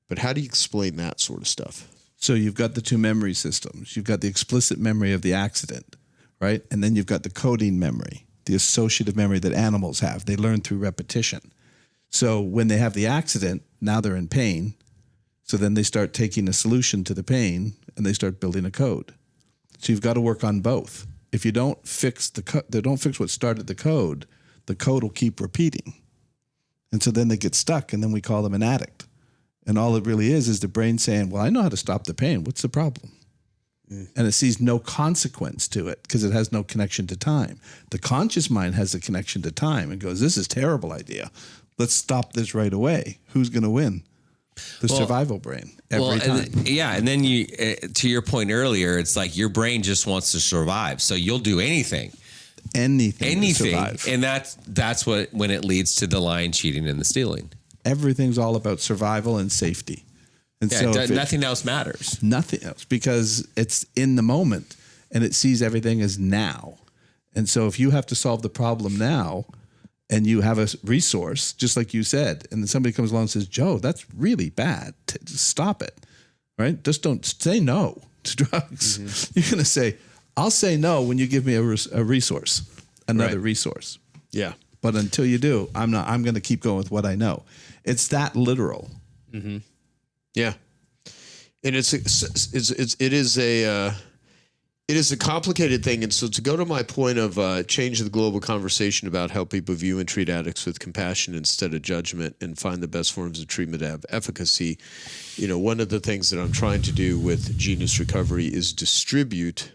But how do you explain that sort of stuff? So you've got the two memory systems. You've got the explicit memory of the accident, right? And then you've got the coding memory, the associative memory that animals have. They learn through repetition. So when they have the accident, now they're in pain. So then they start taking a solution to the pain and they start building a code. So you've got to work on both. If you don't fix they don't fix what started the code will keep repeating. And so then they get stuck, and then we call them an addict. And all it really is the brain saying, well, I know how to stop the pain. What's the problem? And it sees no consequence to it because it has no connection to time. The conscious mind has a connection to time and goes, this is a terrible idea. Let's stop this right away. Who's going to win? The survival brain every time. And then you, to your point earlier, it's like your brain just wants to survive. So you'll do anything. Anything to survive. And that's when it leads to the lying, cheating, and the stealing. Everything's all about survival and safety. And nothing else matters. Nothing else, because it's in the moment and it sees everything as now. And so if you have to solve the problem now and you have a resource, just like you said, and then somebody comes along and says, Joe, that's really bad. Stop it, right? Just don't say no to drugs. Mm-hmm. You're going to say, I'll say no when you give me a resource, another resource. Yeah. But until you do, I'm going to keep going with what I know. It's that literal. Mm-hmm. Yeah. And it is It is a complicated thing. And so to go to my point of change the global conversation about how people view and treat addicts with compassion instead of judgment and find the best forms of treatment to have efficacy, one of the things that I'm trying to do with Genius Recovery is distribute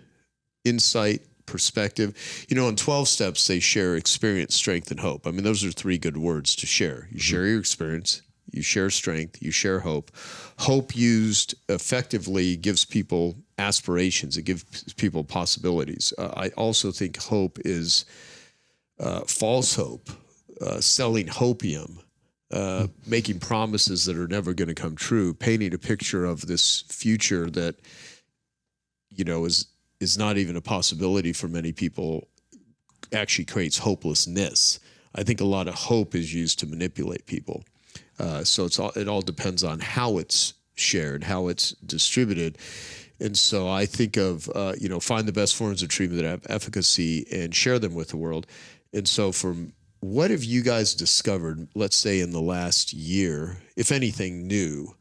insight, perspective. In 12 steps, they share experience, strength, and hope. I mean, those are 3 good words to share. You share your experience, you share strength, you share hope. Hope used effectively gives people aspirations. It gives people possibilities. I also think hope is false hope, selling hopium, making promises that are never going to come true, painting a picture of this future that, is not even a possibility for many people, actually creates hopelessness. I think a lot of hope is used to manipulate people. So it all depends on how it's shared, how it's distributed. And so I think of, find the best forms of treatment that have efficacy and share them with the world. And so what have you guys discovered, let's say in the last year, if anything new,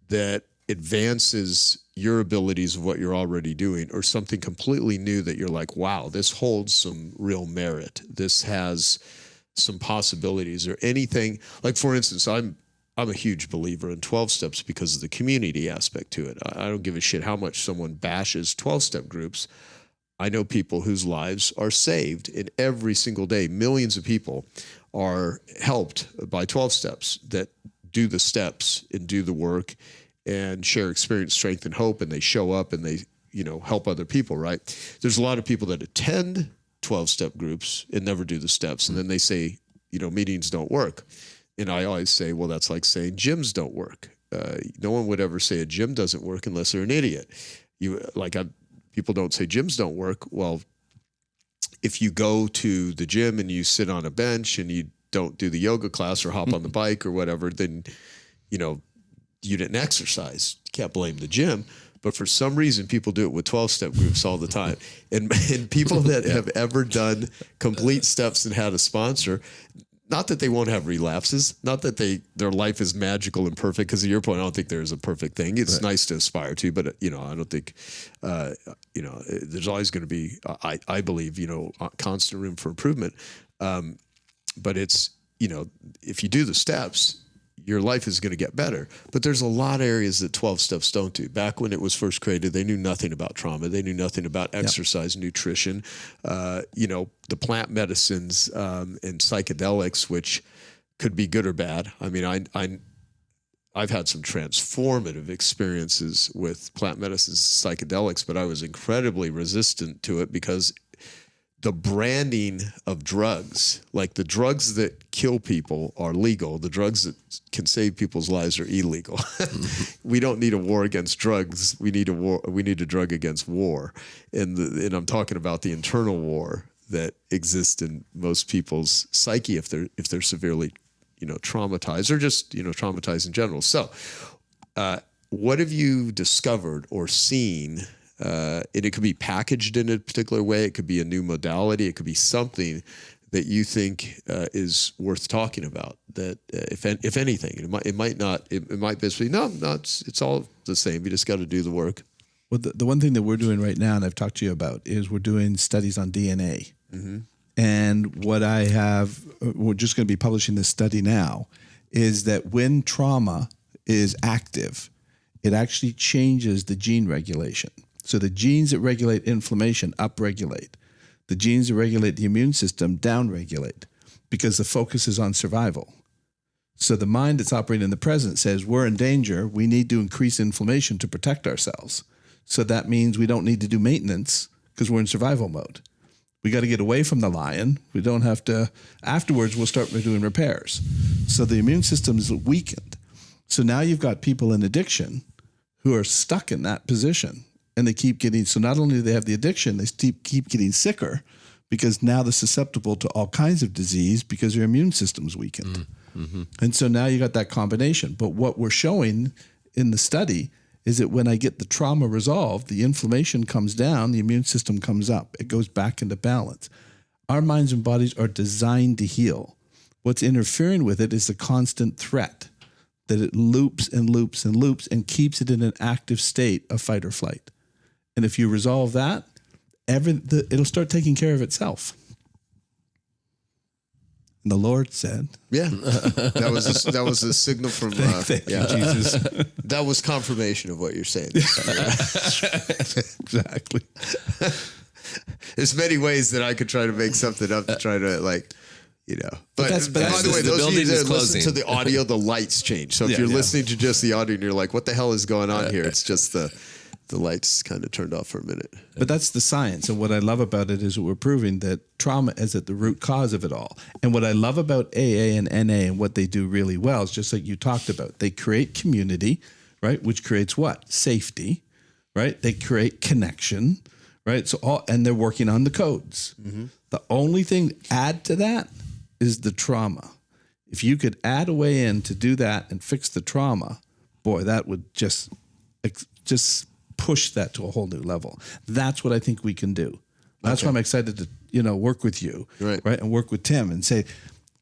that advances your abilities of what you're already doing, or something completely new that you're like, wow, this holds some real merit. This has some possibilities, or anything like, for instance, I'm a huge believer in 12 steps because of the community aspect to it. I don't give a shit how much someone bashes 12-step groups. I know people whose lives are saved, and every single day, millions of people are helped by 12 steps that do the steps and do the work and share experience, strength, and hope, and they show up and they, help other people, right? There's a lot of people that attend 12-step groups and never do the steps, and then they say, meetings don't work. And I always say, well, that's like saying gyms don't work. No one would ever say a gym doesn't work unless they're an idiot. People don't say gyms don't work. Well, if you go to the gym and you sit on a bench and you don't do the yoga class or hop on the bike or whatever, then, you didn't exercise. You can't blame the gym. But for some reason, people do it with 12-step groups all the time. And people that have ever done complete steps and had a sponsor, not that they won't have relapses, not that their life is magical and perfect, because to your point, I don't think there's a perfect thing. It's nice to aspire to, but, I don't think, there's always going to be, I believe, constant room for improvement. But it's, if you do the steps, your life is going to get better. But there's a lot of areas that 12 steps don't do. Back when it was first created, they knew nothing about trauma. They knew nothing about exercise, nutrition, the plant medicines and psychedelics, which could be good or bad. I mean, I've had some transformative experiences with plant medicines, psychedelics, but I was incredibly resistant to it because the branding of drugs, like the drugs that kill people are legal. The drugs that can save people's lives are illegal. We don't need a war against drugs. We need a drug against war. And I'm talking about the internal war that exists in most people's psyche if they're severely, traumatized, or just, traumatized in general. So, what have you discovered or seen? And it could be packaged in a particular way. It could be a new modality. It could be something that you think is worth talking about. That if anything, it might not. It might basically it's all the same. You just got to do the work. Well, the one thing that we're doing right now, and I've talked to you about, is we're doing studies on DNA. Mm-hmm. And what we're just going to be publishing this study now, is that when trauma is active, it actually changes the gene regulation. So the genes that regulate inflammation upregulate. The genes that regulate the immune system downregulate, because the focus is on survival. So the mind that's operating in the present says, we're in danger. We need to increase inflammation to protect ourselves. So that means we don't need to do maintenance because we're in survival mode. We got to get away from the lion. We don't have to. Afterwards, we'll start doing repairs. So the immune system is weakened. So now you've got people in addiction who are stuck in that position. And they keep getting, so not only do they have the addiction, they keep getting sicker, because now they're susceptible to all kinds of disease because their immune system's weakened. Mm-hmm. And so now you got that combination. But what we're showing in the study is that when I get the trauma resolved, the inflammation comes down, the immune system comes up. It goes back into balance. Our minds and bodies are designed to heal. What's interfering with it is the constant threat, that it loops and loops and loops and keeps it in an active state of fight or flight. And if you resolve that, it'll start taking care of itself. And the Lord said, Yeah, that was a signal from thank you, Jesus. That was confirmation of what you're saying. Exactly. There's many ways that I could try to make something up to try to But that's by the way, the those of you building that is listen closing. to the audio, the lights change. So if you're listening to just the audio and you're like, what the hell is going on here? It's just the lights kind of turned off for a minute. But that's the science. And what I love about it is we're proving that trauma is at the root cause of it all. And what I love about AA and NA and what they do really well is just like you talked about. They create community, right? Which creates what? Safety, right? They create connection, right? And they're working on the codes. Mm-hmm. The only thing add to that is the trauma. If you could add a way in to do that and fix the trauma, boy, that would just push that to a whole new level. That's what I think we can do. That's why I'm excited to, work with you, right? And work with Tim and say,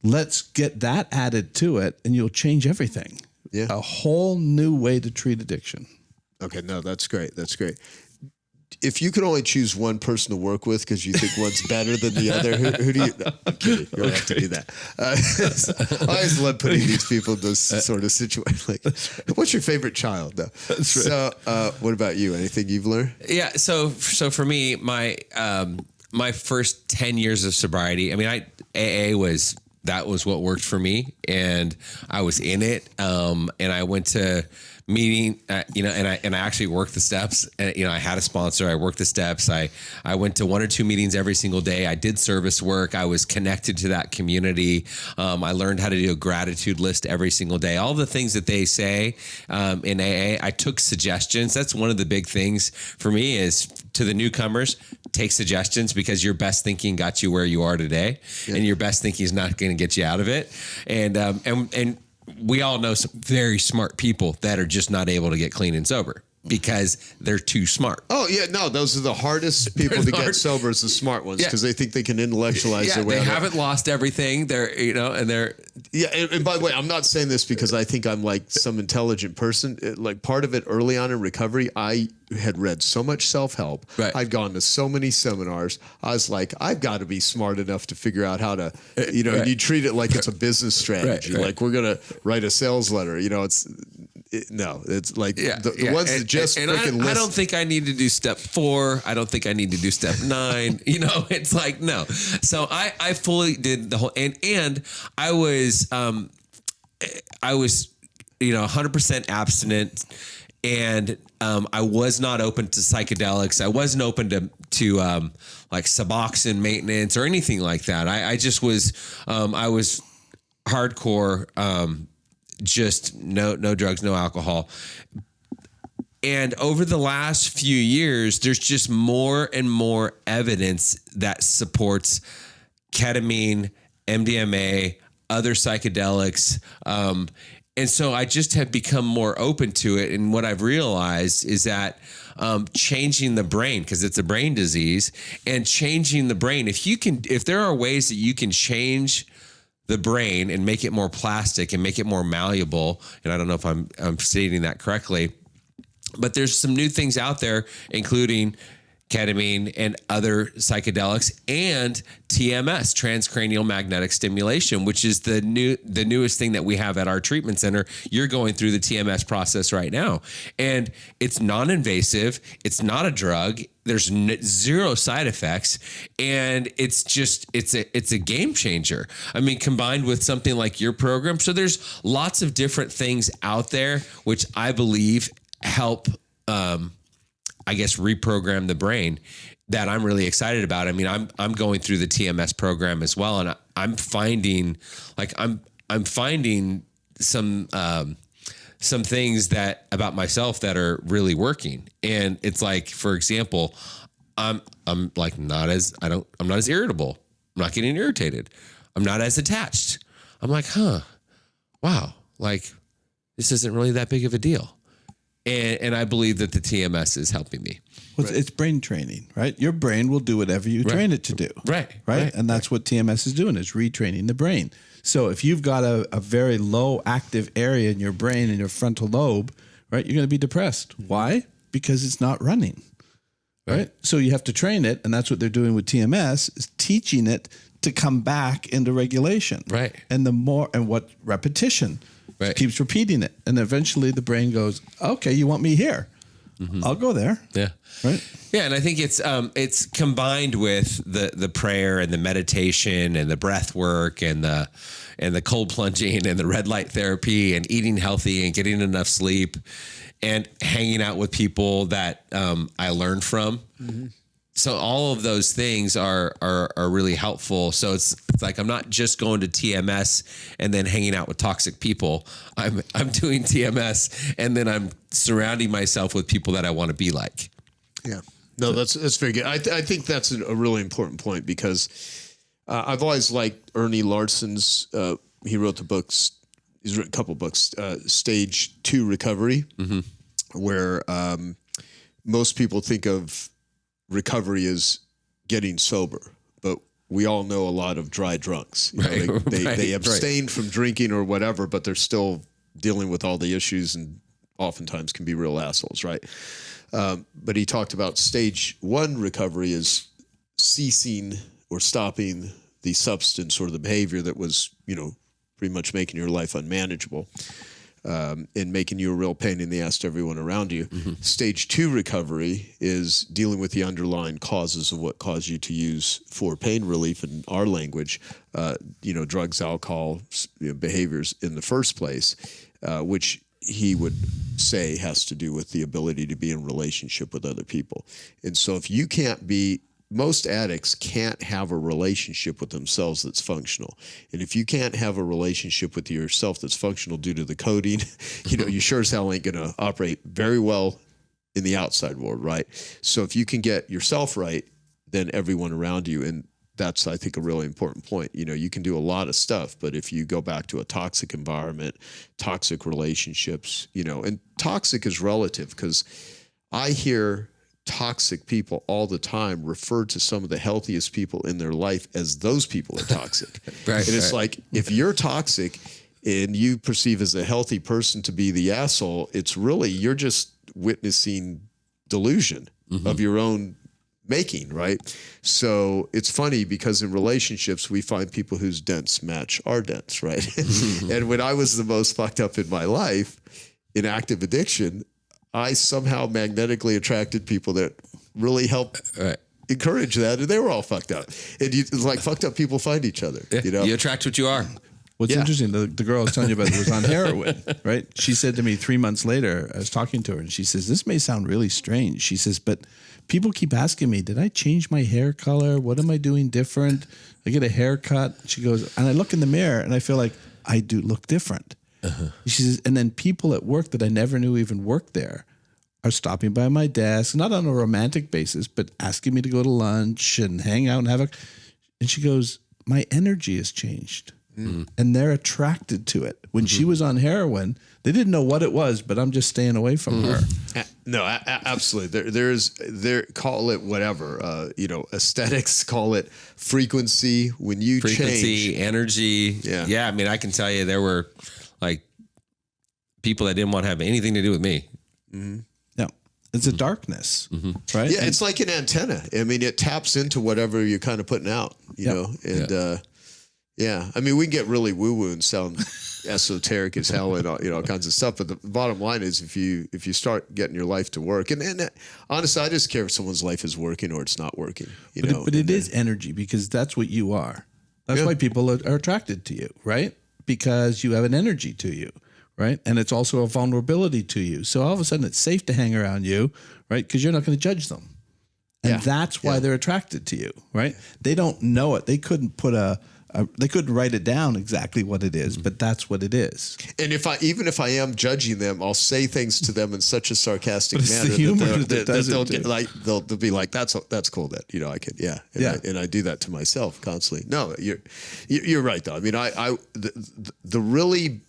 let's get that added to it and you'll change everything. Yeah. A whole new way to treat addiction. Okay. No, that's great. That's great. If you could only choose one person to work with because you think one's better than the other, who do you? No, I'm kidding. You don't have to do that. I always love putting these people in those sort of situations. Like, what's your favorite child? No. That's right. So, what about you? Anything you've learned? Yeah. So for me, my first 10 years of sobriety, I mean, AA was what worked for me, and I was in it. And I went to meeting, and I actually worked the steps. I had a sponsor. I worked the steps. I went to 1 or 2 meetings every single day. I did service work. I was connected to that community. I learned how to do a gratitude list every single day. All the things that they say in AA, I took suggestions. That's one of the big things for me is to the newcomers, take suggestions because your best thinking got you where you are today, and your best thinking is not going to get you out of it. And we all know some very smart people that are just not able to get clean and sober because they're too smart. Oh yeah, no, those are the hardest people to get sober, is the smart ones, because they think they can intellectualize their way. They haven't lost everything. They're And by the way, I'm not saying this because I think I'm like some intelligent person. Like part of it early on in recovery, I had read so much self-help. Right. I'd gone to so many seminars. I was like, I've got to be smart enough to figure out how to, you treat it like it's a business strategy. Right. Like we're going to write a sales letter. It's like the ones that just freaking list. I don't think I need to do step 4. I don't think I need to do step 9. It's like, no. So I fully did the whole, and I was 100% abstinent, and I was not open to psychedelics. I wasn't open to like Suboxone maintenance or anything like that. I just was, I was hardcore, just no drugs, no alcohol. And over the last few years, there's just more and more evidence that supports ketamine, MDMA, other psychedelics. And so I just have become more open to it. And what I've realized is that changing the brain, because it's a brain disease, and changing the brain, if there are ways that you can change the brain and make it more plastic and make it more malleable, and I don't know if I'm stating that correctly, but there's some new things out there, including ketamine and other psychedelics, and TMS, transcranial magnetic stimulation, which is the newest thing that we have at our treatment center. You're going through the TMS process right now, and it's non-invasive. It's not a drug. There's zero side effects, and it's a game changer. I mean, combined with something like your program. So there's lots of different things out there, which I believe help, reprogram the brain, that I'm really excited about. I mean, I'm going through the TMS program as well, and I'm finding some things that about myself that are really working. And it's like, for example, I'm like I'm not as irritable. I'm not getting irritated. I'm not as attached. I'm like, wow, like this isn't really that big of a deal. And I believe that the TMS is helping me. Well, it's brain training, right? Your brain will do whatever you train it to do. Right. And that's what TMS is doing, is retraining the brain. So if you've got a very low active area in your brain, in your frontal lobe, right, you're going to be depressed. Why? Because it's not running, right? So you have to train it, and that's what they're doing with TMS, is teaching it to come back into regulation. Right. And what repetition. Right. Keeps repeating it. And eventually the brain goes, okay, you want me here. I'll go there. Yeah. Right. Yeah, and I think it's combined with the prayer and the meditation and the breath work and the cold plunging and the red light therapy and eating healthy and getting enough sleep and hanging out with people that I learned from. So all of those things are really helpful. So it's like I'm not just going to TMS and then hanging out with toxic people. I'm doing TMS and then I'm surrounding myself with people that I want to be like. Yeah. No, that's very good. I think that's a really important point because I've always liked Ernie Larson's. He wrote the books. He's written a couple books. Stage 2 Recovery, where most people think of recovery is getting sober, but we all know a lot of dry drunks. You know, they abstain from drinking or whatever, but they're still dealing with all the issues and oftentimes can be real assholes, right? But he talked about stage 1 recovery is ceasing or stopping the substance or the behavior that was, pretty much making your life unmanageable. And making you a real pain in the ass to everyone around you. Stage 2 recovery is dealing with the underlying causes of what caused you to use for pain relief in our language, drugs, alcohol, behaviors in the first place, which he would say has to do with the ability to be in relationship with other people. And so if you can't be, most addicts can't have a relationship with themselves that's functional. And if you can't have a relationship with yourself that's functional due to the coding, you sure as hell ain't going to operate very well in the outside world, right? So if you can get yourself right, then everyone around you, and that's, I think, a really important point. You can do a lot of stuff, but if you go back to a toxic environment, toxic relationships, and toxic is relative because I hear toxic people all the time refer to some of the healthiest people in their life as those people are toxic. Right. And it's like, if you're toxic and you perceive as a healthy person to be the asshole, it's really, you're just witnessing delusion of your own making, right? So it's funny because in relationships, we find people whose dents match our dents, right? And when I was the most fucked up in my life in active addiction, I somehow magnetically attracted people that really helped encourage that, and they were all fucked up. And it's like fucked up people find each other. You attract what you are. What's interesting, the girl I was telling you about was on heroin, right? She said to me 3 months later, I was talking to her, and she says, this may sound really strange. She says, but people keep asking me, did I change my hair color? What am I doing different? I get a haircut. She goes, and I look in the mirror, and I feel like I do look different. She says, and then people at work that I never knew even worked there are stopping by my desk, not on a romantic basis, but asking me to go to lunch and hang out and and she goes, my energy has changed. And they're attracted to it. When she was on heroin, they didn't know what it was, but I'm just staying away from her. No, absolutely. There, call it whatever, aesthetics, call it frequency. When you Frequency, change, energy. Yeah. I mean, I can tell you there were like people that didn't want to have anything to do with me. Yeah. It's a darkness, right? Yeah, it's like an antenna. I mean, it taps into whatever you're kind of putting out, you know, and I mean, we can get really woo-woo and sound esoteric as hell and all kinds of stuff. But the bottom line is, if you start getting your life to work, and honestly, I just care if someone's life is working or it's not working. But it is energy, because that's what you are. That's why people are attracted to you, right? Because you have an energy to you, right? And it's also a vulnerability to you. So all of a sudden, it's safe to hang around you, right? Because you're not going to judge them, and that's why they're attracted to you, right? They don't know it. They couldn't put they couldn't write it down exactly what it is, but that's what it is. And even if I am judging them, I'll say things to them in such a sarcastic manner that they'll be like, "That's cool." That I can, and I do that to myself constantly. No, you're right though. I mean, the really,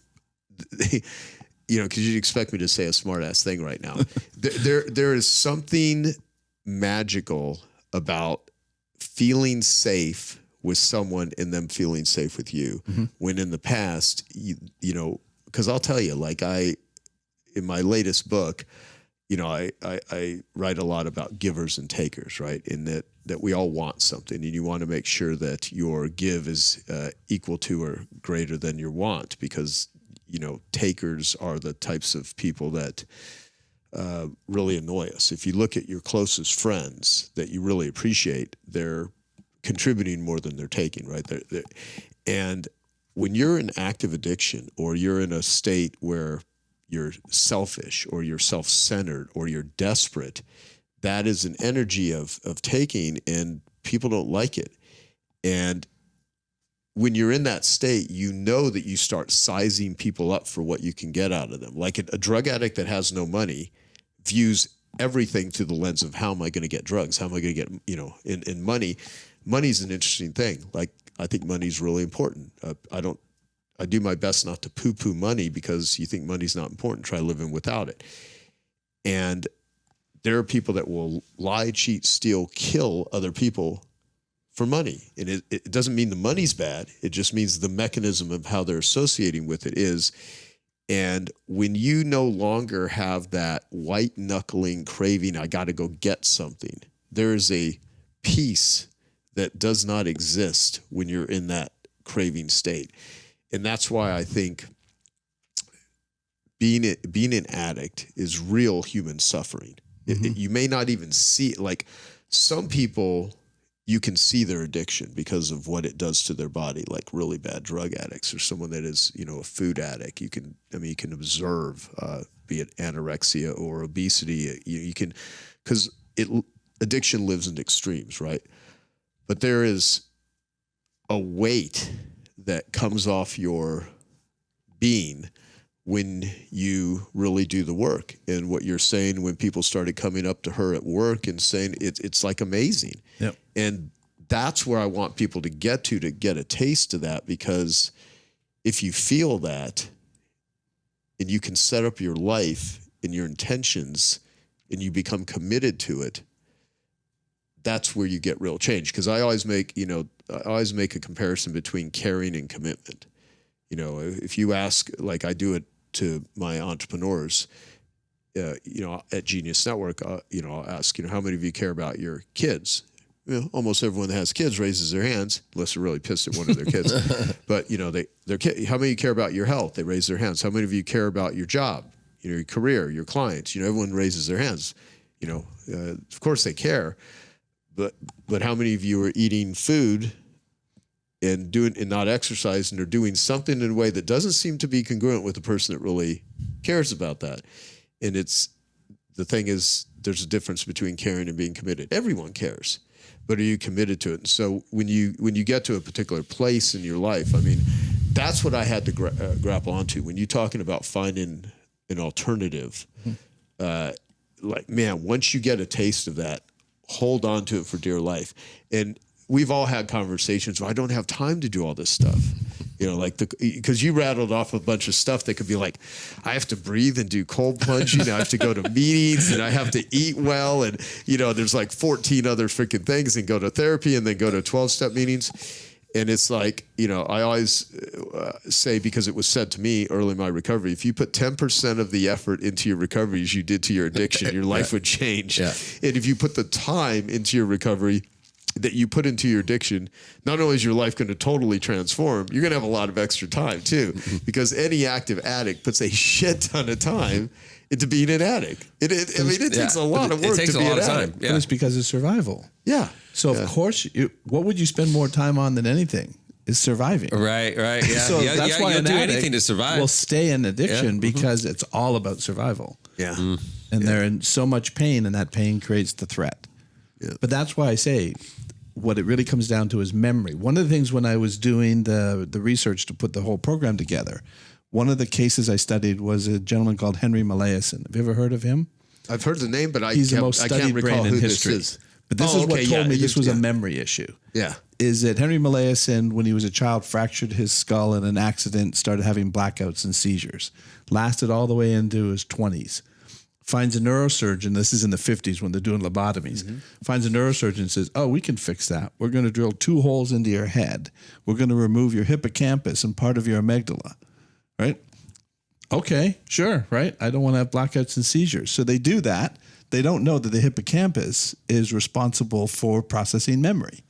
because you'd expect me to say a smart ass thing right now. there is something magical about feeling safe with someone and them feeling safe with you, when in the past, because I'll tell you, like in my latest book, I write a lot about givers and takers, right? In that we all want something, and you want to make sure that your give is equal to or greater than your want, because takers are the types of people that really annoy us. If you look at your closest friends that you really appreciate, they're contributing more than they're taking, right? And when you're in active addiction, or you're in a state where you're selfish, or you're self-centered, or you're desperate, that is an energy of taking, and people don't like it. And when you're in that state, that you start sizing people up for what you can get out of them. Like a drug addict that has no money views everything through the lens of, how am I going to get drugs? How am I going to get, in money? Money's an interesting thing. Like, I think money's really important. I do my best not to poo-poo money, because you think money's not important. Try living without it. And there are people that will lie, cheat, steal, kill other people for money. And it doesn't mean the money's bad. It just means the mechanism of how they're associating with it is. And when you no longer have that white knuckling craving, I got to go get something, there is a peace that does not exist when you're in that craving state. And that's why I think being an addict is real human suffering. Mm-hmm. You may not even see it. Like, some people, you can see their addiction because of what it does to their body, like really bad drug addicts, or someone that is, a food addict. You can observe, be it anorexia or obesity. You can, because addiction lives in extremes, right? But there is a weight that comes off your being when you really do the work. And what you're saying, when people started coming up to her at work and saying it's like amazing. Yep. And that's where I want people to get a taste of that, because if you feel that, and you can set up your life and your intentions, and you become committed to it, that's where you get real change. Because I always make a comparison between caring and commitment. If you ask, like I do it to my entrepreneurs, at Genius Network, I'll ask, how many of you care about your kids? Almost everyone that has kids raises their hands, unless they're really pissed at one of their kids. But how many of you care about your health? They raise their hands. How many of you care about your job, your career, your clients? Everyone raises their hands. Of course they care. But how many of you are eating food and not exercising, or doing something in a way that doesn't seem to be congruent with the person that really cares about that? And the thing is, there's a difference between caring and being committed. Everyone cares, but are you committed to it? And so when you get to a particular place in your life, that's what I had to grapple onto. When you're talking about finding an alternative, once you get a taste of that, hold on to it for dear life. And we've all had conversations where I don't have time to do all this stuff. Because you rattled off a bunch of stuff that could be like, I have to breathe and do cold plunging. I have to go to meetings, and I have to eat well. And, there's like 14 other freaking things, and go to therapy, and then go to 12-step meetings. And it's like, I always say, because it was said to me early in my recovery, if you put 10% of the effort into your recovery as you did to your addiction, your life would change. Yeah. And if you put the time into your recovery that you put into your addiction, not only is your life going to totally transform, you're going to have a lot of extra time too, because any active addict puts a shit ton of time into being an addict. It takes a lot of work to be an addict. But it's because of survival. Yeah. So of course, what would you spend more time on than anything? Is surviving. Right. Yeah. So that's why you'll do anything to survive. Will stay in addiction because it's all about survival. Yeah. And they're in so much pain, and that pain creates the threat. Yeah. But that's why I say, what it really comes down to is memory. One of the things when I was doing the research to put the whole program together, one of the cases I studied was a gentleman called Henry Molaison. Have you ever heard of him? I've heard the name, but he's the most studied brain in history. This is. But this is what told me this was a memory issue. Yeah. Is that Henry Molaison, when he was a child, fractured his skull in an accident, started having blackouts and seizures. Lasted all the way into his 20s. Finds a neurosurgeon, this is in the 50s when they're doing lobotomies, finds a neurosurgeon and says, we can fix that. We're going to drill 2 holes into your head. We're going to remove your hippocampus and part of your amygdala, right? Okay, sure, right? I don't want to have blackouts and seizures. So they do that. They don't know that the hippocampus is responsible for processing memory.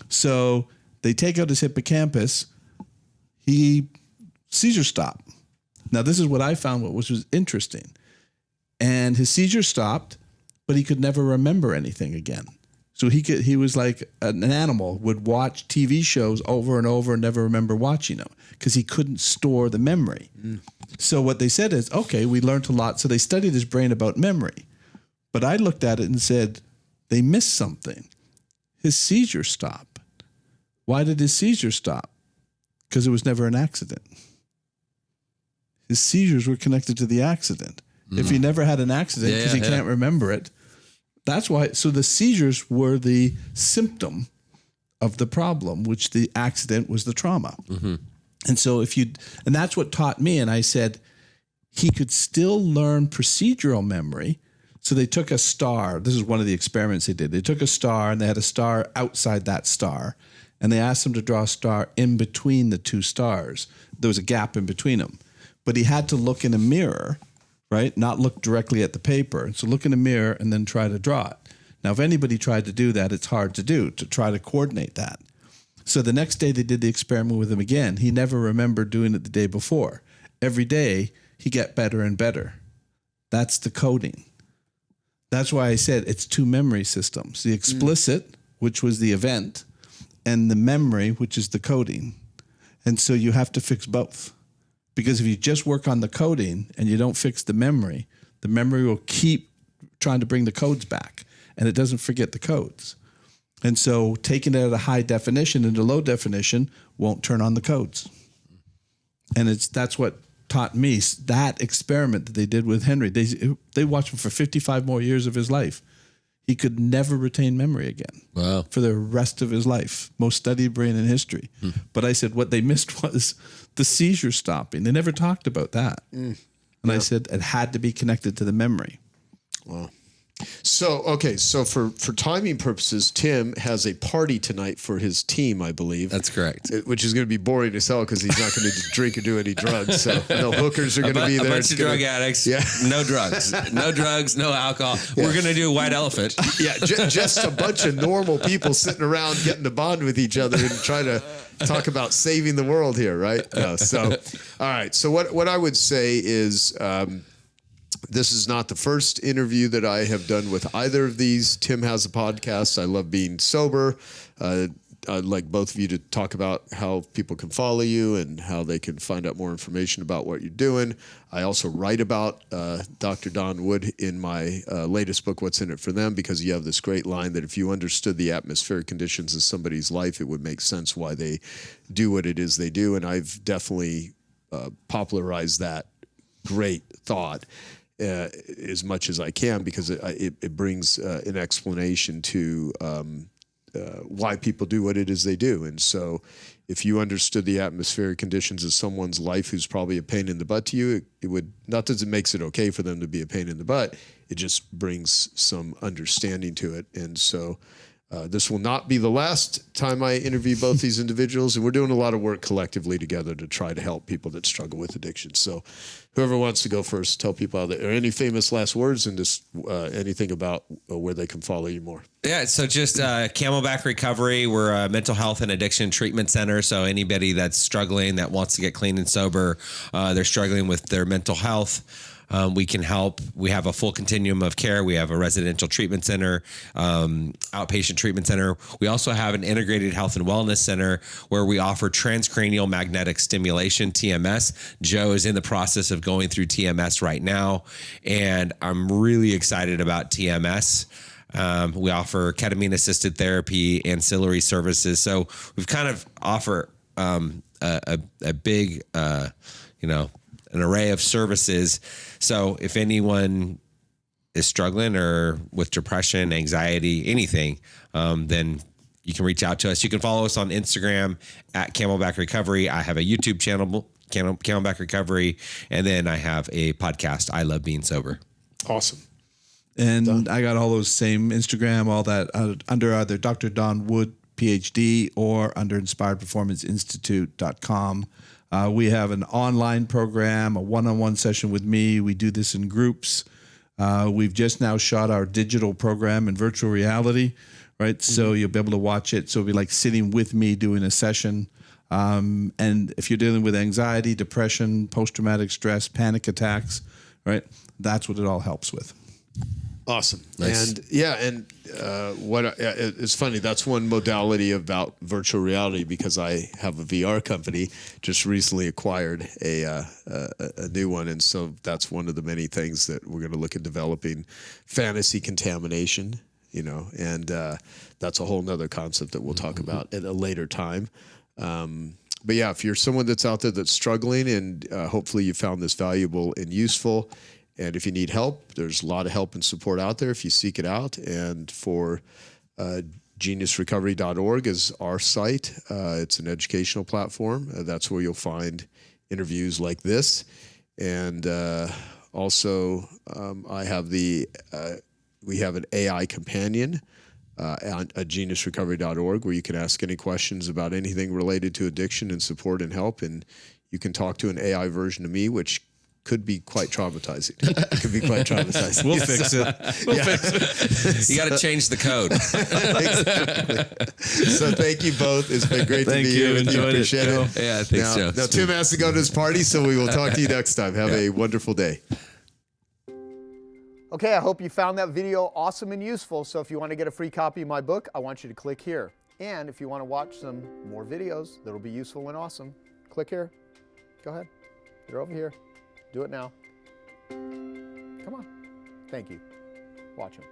So they take out his hippocampus. Seizures stop. Now, this is what I found, which was interesting. And his seizures stopped, but he could never remember anything again. So he was like an animal, would watch TV shows over and over and never remember watching them because he couldn't store the memory. So what they said is, okay, we learned a lot. So they studied his brain about memory. But I looked at it and said, they missed something. His seizure stopped. Why did his seizure stop? Because it was never an accident. His seizures were connected to the accident. If he never had an accident because he can't remember it, that's why. So the seizures were the symptom of the problem, which the accident was the trauma. And so and that's what taught me. And I said, he could still learn procedural memory. So they took a star. This is one of the experiments they did. They took a star and they had a star outside that star. And they asked him to draw a star in between the two stars. There was a gap in between them. But he had to look in a mirror, right? Not look directly at the paper. And so look in a mirror and then try to draw it. Now, if anybody tried to do that, it's hard to do, to try to coordinate that. So the next day they did the experiment with him again. He never remembered doing it the day before. Every day he got better and better. That's the coding. That's why I said it's two memory systems. The explicit, which was the event, and the memory, which is the coding. And so you have to fix both. Because if you just work on the coding and you don't fix the memory will keep trying to bring the codes back, and it doesn't forget the codes. And so taking it at a high definition into low definition won't turn on the codes. And that's what taught me that experiment that they did with Henry. They watched him for 55 more years of his life. He could never retain memory again. Wow. For the rest of his life. Most studied brain in history. But I said what they missed was the seizure stopping. They never talked about that. And I said it had to be connected to the memory. Wow. So, okay. So for timing purposes, Tim has a party tonight for his team, I believe. That's correct. Which is going to be boring as hell because he's not going to drink or do any drugs. So no hookers are going to be there. A bunch of drug addicts. Yeah. No drugs. No drugs, no alcohol. Yeah. We're going to do a white elephant. Yeah. Just a bunch of normal people sitting around getting to bond with each other and try to talk about saving the world here, right? No, so, all right. So what I would say is... this is not the first interview that I have done with either of these. Tim has a podcast. I love being sober. I'd like both of you to talk about how people can follow you and how they can find out more information about what you're doing. I also write about Dr. Don Wood in my latest book, What's in It for Them, because you have this great line that if you understood the atmospheric conditions of somebody's life, it would make sense why they do what it is they do. And I've definitely popularized that great thought as much as I can, because it brings an explanation to why people do what it is they do. And so if you understood the atmospheric conditions of someone's life who's probably a pain in the butt to you, it would, not that it makes it okay for them to be a pain in the butt, it just brings some understanding to it. And so this will not be the last time I interview both these individuals, and we're doing a lot of work collectively together to try to help people that struggle with addiction. So whoever wants to go first, tell people how they, or any famous last words and just anything about where they can follow you more. Yeah, so just Camelback Recovery. We're a mental health and addiction treatment center. So anybody that's struggling, that wants to get clean and sober, they're struggling with their mental health, we can help. We have a full continuum of care. We have a residential treatment center, outpatient treatment center. We also have an integrated health and wellness center where we offer transcranial magnetic stimulation, TMS. Joe is in the process of going through TMS right now, and I'm really excited about TMS. We offer ketamine-assisted therapy, ancillary services. So we've kind of offer a big, an array of services. So if anyone is struggling or with depression, anxiety, anything, then you can reach out to us. You can follow us on Instagram at Camelback Recovery. I have a YouTube channel, Camelback Recovery, and then I have a podcast, I Love Being Sober. Awesome. And I got all those same Instagram, all that under either Dr. Don Wood, PhD, or under inspiredperformanceinstitute.com. We have an online program, a one-on-one session with me. We do this in groups. We've just now shot our digital program in virtual reality, right? So you'll be able to watch it. So it'll be like sitting with me doing a session. And if you're dealing with anxiety, depression, post-traumatic stress, panic attacks, right? That's what it all helps with. Awesome. Nice. And yeah, and it's funny. That's one modality about virtual reality, because I have a VR company, just recently acquired a new one. And so that's one of the many things that we're going to look at developing, fantasy contamination, and that's a whole nother concept that we'll talk about at a later time. But yeah, if you're someone that's out there that's struggling, and hopefully you found this valuable and useful, and if you need help, there's a lot of help and support out there if you seek it out. And for geniusrecovery.org is our site. It's an educational platform. That's where you'll find interviews like this. And also I have we have an AI companion at geniusrecovery.org, where you can ask any questions about anything related to addiction and support and help. And you can talk to an AI version of me, which could be quite traumatizing. It could be quite traumatizing. We'll fix it. Fix it. You got to change the code. Exactly. So thank you both. It's been great to be you. here with you. Enjoyed it. Appreciate it. Yeah, I think so. Now, Tim has to go to his party, so we will talk to you next time. Have a wonderful day. Okay, I hope you found that video awesome and useful. So if you want to get a free copy of my book, I want you to click here. And if you want to watch some more videos that'll be useful and awesome, click here. Go ahead. You're over here. Do it now. Come on. Thank you. Watch them.